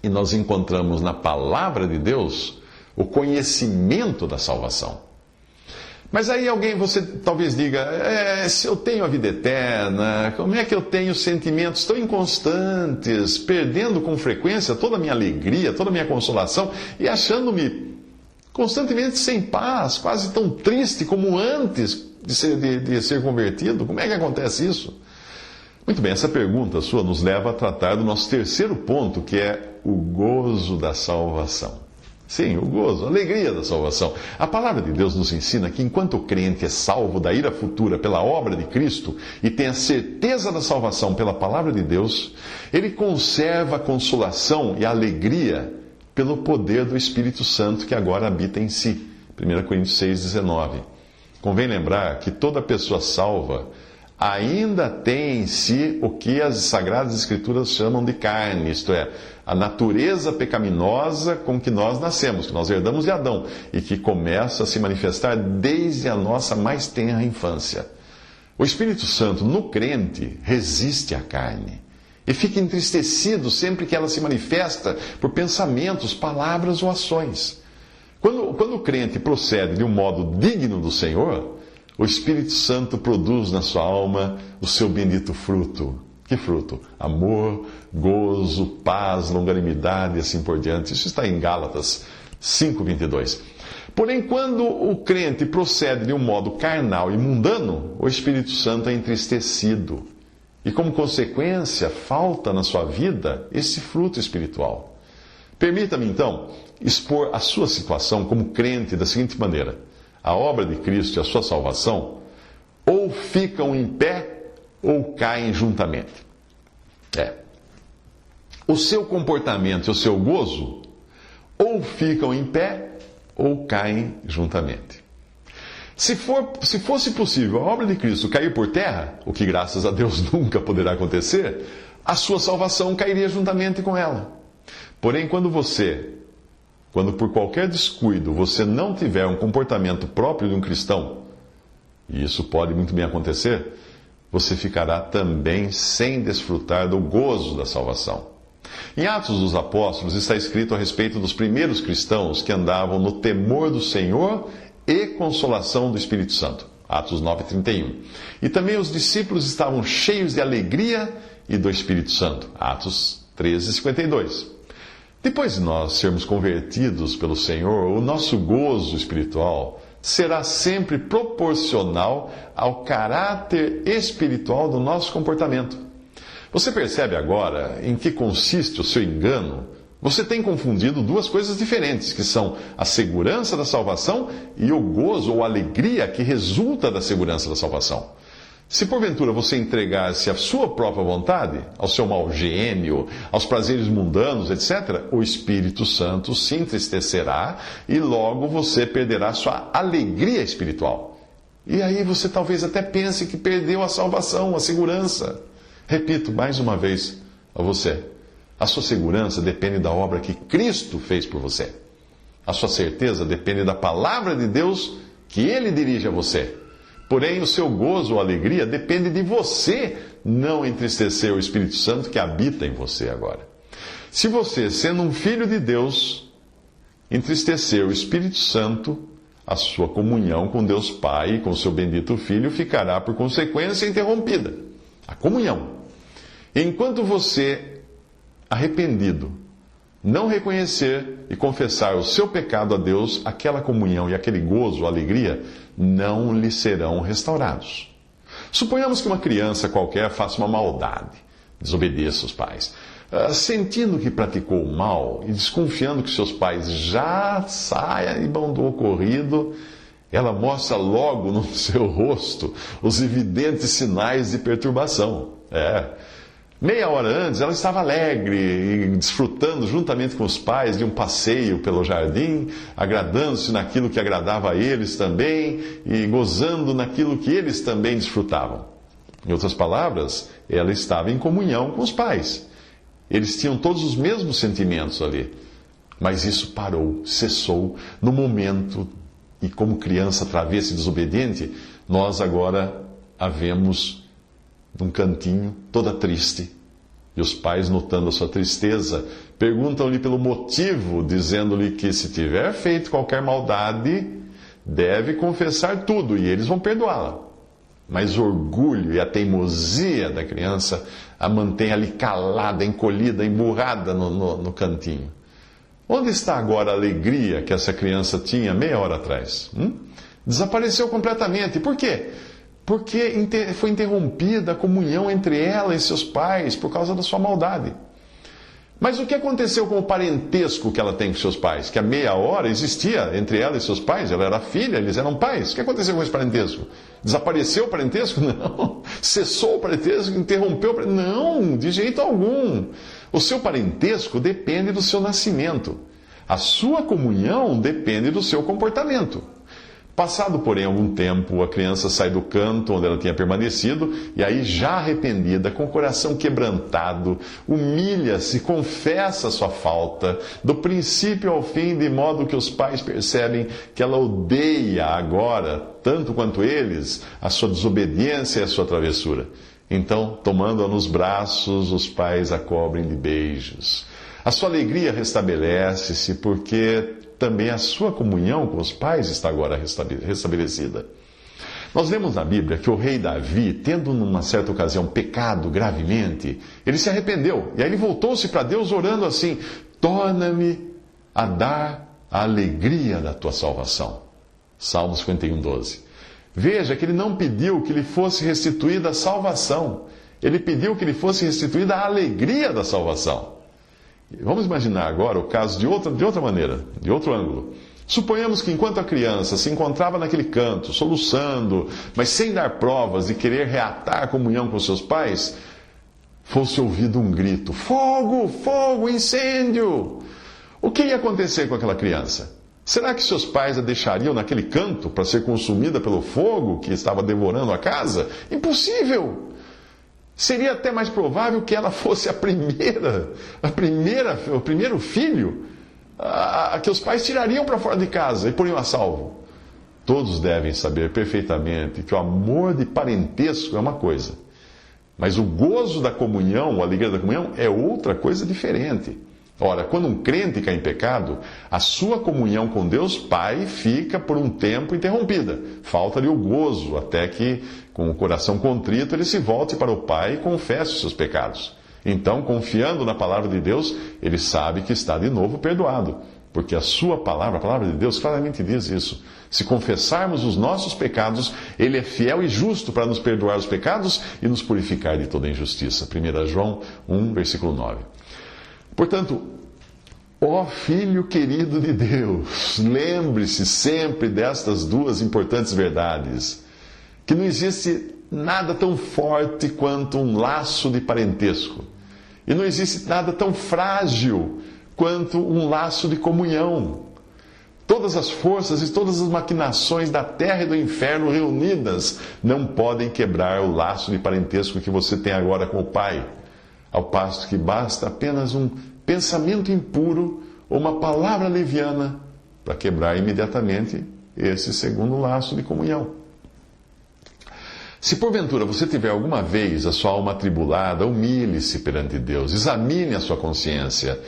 S2: E nós encontramos na palavra de Deus o conhecimento da salvação. Mas aí você talvez diga, se eu tenho a vida eterna, como é que eu tenho sentimentos tão inconstantes, perdendo com frequência toda a minha alegria, toda a minha consolação e achando-me constantemente sem paz, quase tão triste como antes de ser convertido? Como é que acontece isso? Muito bem, essa pergunta sua nos leva a tratar do nosso terceiro ponto, que é o gozo da salvação. Sim, o gozo, a alegria da salvação. A palavra de Deus nos ensina que enquanto o crente é salvo da ira futura pela obra de Cristo e tem a certeza da salvação pela palavra de Deus, ele conserva a consolação e a alegria pelo poder do Espírito Santo que agora habita em si. 1 Coríntios 6,19. Convém lembrar que toda pessoa salva ainda tem em si o que as Sagradas Escrituras chamam de carne, isto é, a natureza pecaminosa com que nós nascemos, que nós herdamos de Adão, e que começa a se manifestar desde a nossa mais tenra infância. O Espírito Santo, no crente, resiste à carne e fica entristecido sempre que ela se manifesta por pensamentos, palavras ou ações. Quando o crente procede de um modo digno do Senhor, o Espírito Santo produz na sua alma o seu bendito fruto. Que fruto? Amor, gozo, paz, longanimidade e assim por diante. Isso está em Gálatas 5:22. Porém, quando o crente procede de um modo carnal e mundano, o Espírito Santo é entristecido. E como consequência, falta na sua vida esse fruto espiritual. Permita-me então expor a sua situação como crente da seguinte maneira: a obra de Cristo e a sua salvação ou ficam em pé ou caem juntamente. O seu comportamento e o seu gozo ou ficam em pé ou caem juntamente. Se fosse possível a obra de Cristo cair por terra, o que graças a Deus nunca poderá acontecer, a sua salvação cairia juntamente com ela. Porém, quando por qualquer descuido você não tiver um comportamento próprio de um cristão, e isso pode muito bem acontecer, você ficará também sem desfrutar do gozo da salvação. Em Atos dos Apóstolos está escrito a respeito dos primeiros cristãos que andavam no temor do Senhor e consolação do Espírito Santo. Atos 9:31. E também os discípulos estavam cheios de alegria e do Espírito Santo. Atos 13:52. Depois de nós sermos convertidos pelo Senhor, o nosso gozo espiritual será sempre proporcional ao caráter espiritual do nosso comportamento. Você percebe agora em que consiste o seu engano? Você tem confundido duas coisas diferentes, que são a segurança da salvação e o gozo ou alegria que resulta da segurança da salvação. Se porventura você entregar-se à sua própria vontade, ao seu mau gênio, aos prazeres mundanos, etc., o Espírito Santo se entristecerá e logo você perderá sua alegria espiritual. E aí você talvez até pense que perdeu a salvação, a segurança. Repito mais uma vez a você: a sua segurança depende da obra que Cristo fez por você. A sua certeza depende da palavra de Deus que Ele dirige a você. Porém, o seu gozo ou alegria depende de você não entristecer o Espírito Santo que habita em você agora. Se você, sendo um filho de Deus, entristecer o Espírito Santo, a sua comunhão com Deus Pai e com seu bendito Filho ficará, por consequência, interrompida. A comunhão. Enquanto você, arrependido, não reconhecer e confessar o seu pecado a Deus, aquela comunhão e aquele gozo, alegria, não lhe serão restaurados. Suponhamos que uma criança qualquer faça uma maldade, desobedeça os pais. Sentindo que praticou o mal e desconfiando que seus pais já saibam do ocorrido, ela mostra logo no seu rosto os evidentes sinais de perturbação. Meia hora antes, ela estava alegre e desfrutando juntamente com os pais de um passeio pelo jardim, agradando-se naquilo que agradava a eles também e gozando naquilo que eles também desfrutavam. Em outras palavras, ela estava em comunhão com os pais. Eles tinham todos os mesmos sentimentos ali. Mas isso parou, cessou no momento, e como criança travessa e desobediente, nós agora a vemos num cantinho, toda triste. E os pais, notando a sua tristeza, perguntam-lhe pelo motivo, dizendo-lhe que se tiver feito qualquer maldade, deve confessar tudo e eles vão perdoá-la. Mas o orgulho e a teimosia da criança a mantém ali calada, encolhida, emburrada no cantinho. Onde está agora a alegria que essa criança tinha meia hora atrás? Desapareceu completamente. Por quê? Porque foi interrompida a comunhão entre ela e seus pais por causa da sua maldade. Mas o que aconteceu com o parentesco que ela tem com seus pais? Que há meia hora existia entre ela e seus pais, ela era filha, eles eram pais. O que aconteceu com esse parentesco? Desapareceu o parentesco? Não. Cessou o parentesco? Interrompeu o parentesco? Não, de jeito algum. O seu parentesco depende do seu nascimento. A sua comunhão depende do seu comportamento. Passado, porém, algum tempo, a criança sai do canto onde ela tinha permanecido e aí, já arrependida, com o coração quebrantado, humilha-se, confessa a sua falta, do princípio ao fim, de modo que os pais percebem que ela odeia agora, tanto quanto eles, a sua desobediência e a sua travessura. Então, tomando-a nos braços, os pais a cobrem de beijos. A sua alegria restabelece-se porque também a sua comunhão com os pais está agora restabelecida. Nós lemos na Bíblia que o rei Davi, tendo numa certa ocasião pecado gravemente, ele se arrependeu. E aí ele voltou-se para Deus orando assim: torna-me a dar a alegria da tua salvação. Salmos 51:12. Veja que ele não pediu que lhe fosse restituída a salvação. Ele pediu que lhe fosse restituída a alegria da salvação. Vamos imaginar agora o caso de outra maneira, de outro ângulo. Suponhamos que enquanto a criança se encontrava naquele canto, soluçando, mas sem dar provas de querer reatar a comunhão com seus pais, fosse ouvido um grito: fogo, fogo, incêndio! O que ia acontecer com aquela criança? Será que seus pais a deixariam naquele canto para ser consumida pelo fogo que estava devorando a casa? Impossível! Seria até mais provável que ela fosse o primeiro filho que os pais tirariam para fora de casa e poriam a salvo. Todos devem saber perfeitamente que o amor de parentesco é uma coisa, mas o gozo da comunhão, a alegria da comunhão, é outra coisa diferente. Ora, quando um crente cai em pecado, a sua comunhão com Deus Pai fica por um tempo interrompida. Falta-lhe o gozo, até que, com o coração contrito, ele se volte para o Pai e confesse os seus pecados. Então, confiando na palavra de Deus, ele sabe que está de novo perdoado. Porque a sua palavra, a palavra de Deus, claramente diz isso. Se confessarmos os nossos pecados, Ele é fiel e justo para nos perdoar os pecados e nos purificar de toda injustiça. 1 João 1, versículo 9. Portanto, ó Filho querido de Deus, lembre-se sempre destas duas importantes verdades. Que não existe nada tão forte quanto um laço de parentesco. E não existe nada tão frágil quanto um laço de comunhão. Todas as forças e todas as maquinações da terra e do inferno reunidas não podem quebrar o laço de parentesco que você tem agora com o Pai, ao passo que basta apenas um pensamento impuro ou uma palavra leviana para quebrar imediatamente esse segundo laço de comunhão. Se porventura você tiver alguma vez a sua alma atribulada, humilhe-se perante Deus, examine a sua consciência.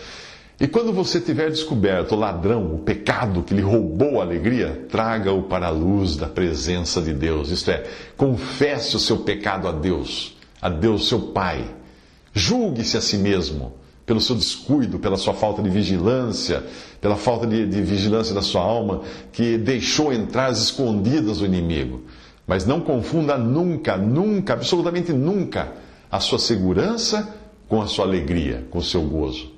S2: E quando você tiver descoberto o ladrão, o pecado que lhe roubou a alegria, traga-o para a luz da presença de Deus. Isto é, confesse o seu pecado a Deus seu Pai. Julgue-se a si mesmo pelo seu descuido, pela sua falta de vigilância, pela falta de vigilância da sua alma, que deixou entrar as escondidas do inimigo. Mas não confunda nunca, absolutamente nunca, a sua segurança com a sua alegria, com o seu gozo.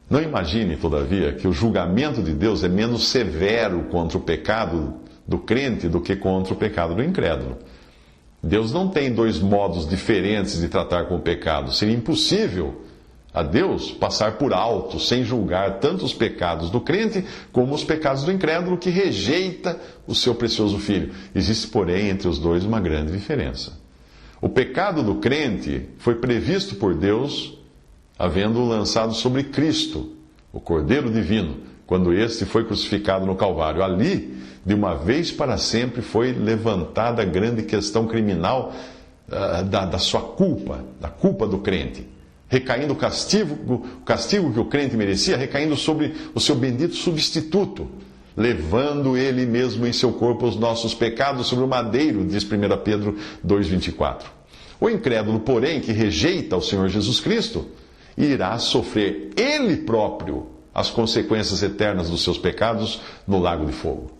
S2: Não imagine, todavia, que o julgamento de Deus é menos severo contra o pecado do crente do que contra o pecado do incrédulo. Deus não tem dois modos diferentes de tratar com o pecado. Seria impossível a Deus passar por alto, sem julgar tanto os pecados do crente como os pecados do incrédulo que rejeita o seu precioso Filho. Existe, porém, entre os dois uma grande diferença. O pecado do crente foi previsto por Deus, havendo-o lançado sobre Cristo, o Cordeiro Divino, quando este foi crucificado no Calvário. Ali, de uma vez para sempre, foi levantada a grande questão criminal da sua culpa, da culpa do crente. Recaindo o castigo que o crente merecia, recaindo sobre o seu bendito substituto, levando ele mesmo em seu corpo os nossos pecados sobre o madeiro, diz 1 Pedro 2,24. O incrédulo, porém, que rejeita o Senhor Jesus Cristo, irá sofrer ele próprio as consequências eternas dos seus pecados no lago de fogo.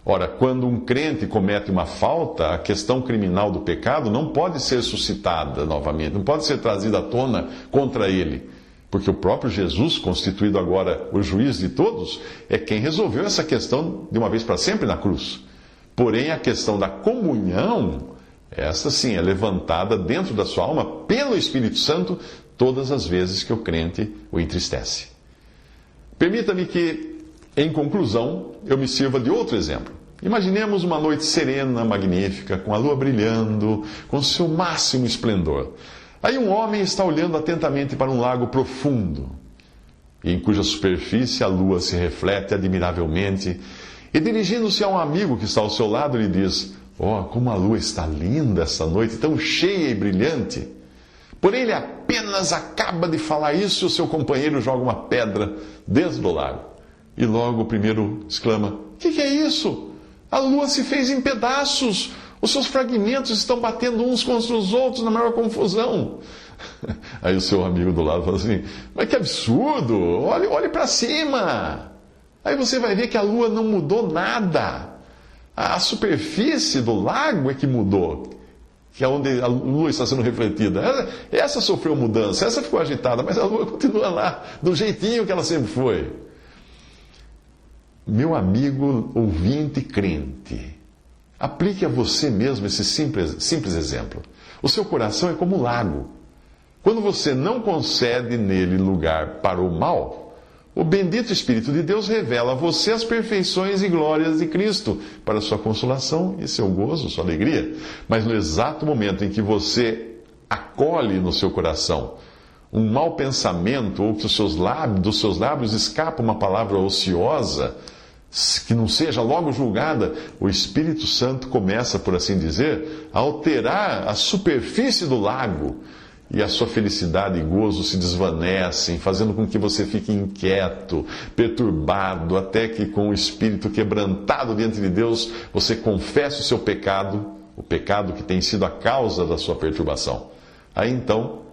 S2: Ora, quando um crente comete uma falta, a questão criminal do pecado não pode ser suscitada novamente, não pode ser trazida à tona contra ele, porque o próprio Jesus, constituído agora o juiz de todos, é quem resolveu essa questão de uma vez para sempre na cruz. Porém, a questão da comunhão, essa sim é levantada dentro da sua alma pelo Espírito Santo todas as vezes que o crente o entristece. Permita-me que, em conclusão, eu me sirva de outro exemplo. Imaginemos uma noite serena, magnífica, com a lua brilhando, com seu máximo esplendor. Aí um homem está olhando atentamente para um lago profundo, em cuja superfície a lua se reflete admiravelmente, e dirigindo-se a um amigo que está ao seu lado, lhe diz: "Oh, como a lua está linda essa noite, tão cheia e brilhante." Porém, ele apenas acaba de falar isso e o seu companheiro joga uma pedra dentro do lago. E logo o primeiro exclama: "O que é isso? A lua se fez em pedaços. Os seus fragmentos estão batendo uns contra os outros na maior confusão." Aí o seu amigo do lado fala assim: "Mas que absurdo! Olhe para cima." Aí você vai ver que a lua não mudou nada. A superfície do lago é que mudou, que é onde a lua está sendo refletida. Essa sofreu mudança, essa ficou agitada, mas a lua continua lá, do jeitinho que ela sempre foi. Meu amigo ouvinte crente, aplique a você mesmo esse simples exemplo. O seu coração é como um lago. Quando você não concede nele lugar para o mal, o bendito Espírito de Deus revela a você as perfeições e glórias de Cristo para sua consolação e seu gozo, sua alegria. Mas no exato momento em que você acolhe no seu coração um mau pensamento, ou que dos seus lábios escapa uma palavra ociosa, que não seja logo julgada, o Espírito Santo começa, por assim dizer, a alterar a superfície do lago, e a sua felicidade e gozo se desvanecem, fazendo com que você fique inquieto, perturbado, até que com o espírito quebrantado diante de Deus, você confesse o seu pecado, o pecado que tem sido a causa da sua perturbação. Aí então,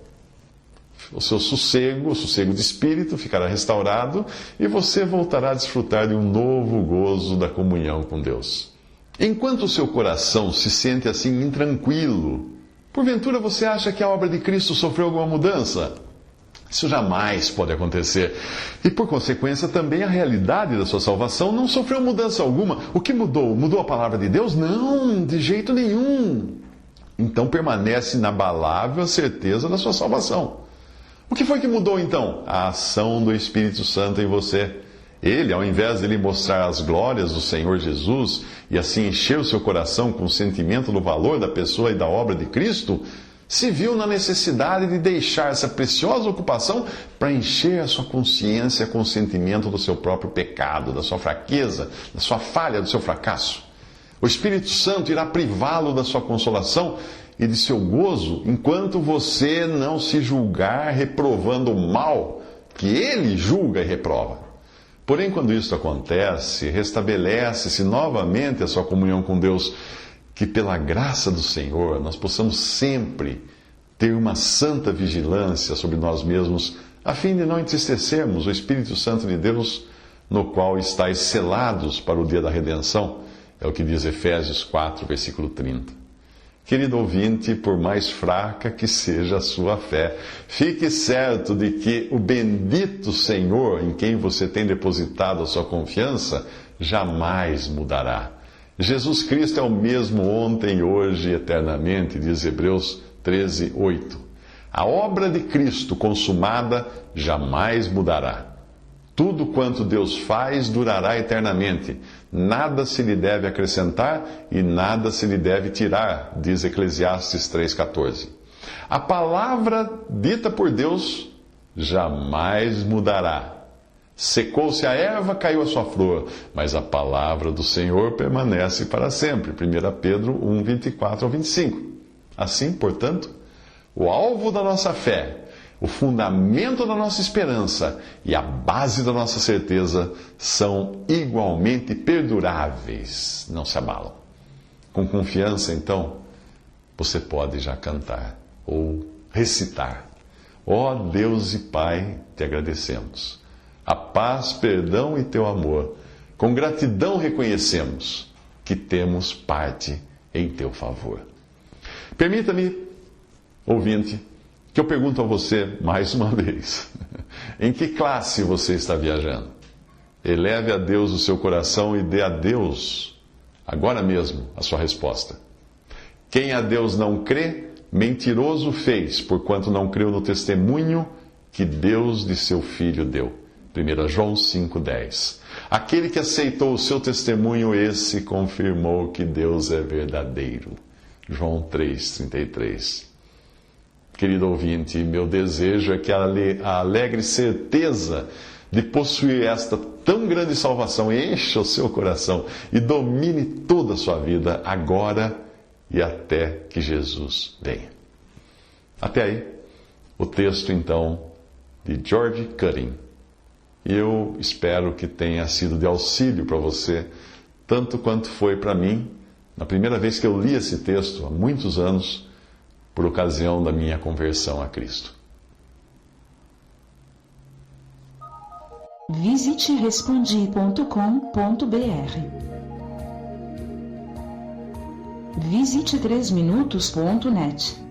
S2: o seu sossego, o sossego de espírito, ficará restaurado e você voltará a desfrutar de um novo gozo da comunhão com Deus. Enquanto o seu coração se sente assim intranquilo, porventura você acha que a obra de Cristo sofreu alguma mudança? Isso jamais pode acontecer. E por consequência também a realidade da sua salvação não sofreu mudança alguma. O que mudou? Mudou a palavra de Deus? Não, de jeito nenhum. Então permanece inabalável a certeza da sua salvação. O que foi que mudou então? A ação do Espírito Santo em você. Ele, ao invés de lhe mostrar as glórias do Senhor Jesus e assim encher o seu coração com o sentimento do valor da pessoa e da obra de Cristo, se viu na necessidade de deixar essa preciosa ocupação para encher a sua consciência com o sentimento do seu próprio pecado, da sua fraqueza, da sua falha, do seu fracasso. O Espírito Santo irá privá-lo da sua consolação e de seu gozo enquanto você não se julgar reprovando o mal que ele julga e reprova. Porém, quando isso acontece, restabelece-se novamente a sua comunhão com Deus, que pela graça do Senhor nós possamos sempre ter uma santa vigilância sobre nós mesmos, a fim de não entristecermos o Espírito Santo de Deus, no qual estáis selados para o dia da redenção. É o que diz Efésios 4, versículo 30. Querido ouvinte, por mais fraca que seja a sua fé, fique certo de que o bendito Senhor, em quem você tem depositado a sua confiança, jamais mudará. Jesus Cristo é o mesmo ontem, hoje e eternamente, diz Hebreus 13, 8. A obra de Cristo consumada jamais mudará. Tudo quanto Deus faz durará eternamente. Nada se lhe deve acrescentar e nada se lhe deve tirar, diz Eclesiastes 3,14. A palavra dita por Deus jamais mudará. Secou-se a erva, caiu a sua flor, mas a palavra do Senhor permanece para sempre. 1 Pedro 1, 24 ao 25. Assim, portanto, o alvo da nossa fé, o fundamento da nossa esperança e a base da nossa certeza são igualmente perduráveis, não se abalam. Com confiança, então, você pode já cantar ou recitar. Ó Deus e Pai, te agradecemos. A paz, perdão e teu amor, com gratidão reconhecemos que temos parte em teu favor. Permita-me, ouvinte, que eu pergunto a você mais uma vez: em que classe você está viajando? Eleve a Deus o seu coração e dê a Deus, agora mesmo, a sua resposta. Quem a Deus não crê, mentiroso fez, porquanto não creu no testemunho que Deus de seu Filho deu. 1 João 5,10. Aquele que aceitou o seu testemunho, esse confirmou que Deus é verdadeiro. João 3,33. Querido ouvinte, meu desejo é que a alegre certeza de possuir esta tão grande salvação encha o seu coração e domine toda a sua vida agora e até que Jesus venha. Até aí, o texto então de George Cutting. Eu espero que tenha sido de auxílio para você, tanto quanto foi para mim, na primeira vez que eu li esse texto, há muitos anos, por ocasião da minha conversão a Cristo.
S3: Visite respondi.com.br. Visite 3minutos.net.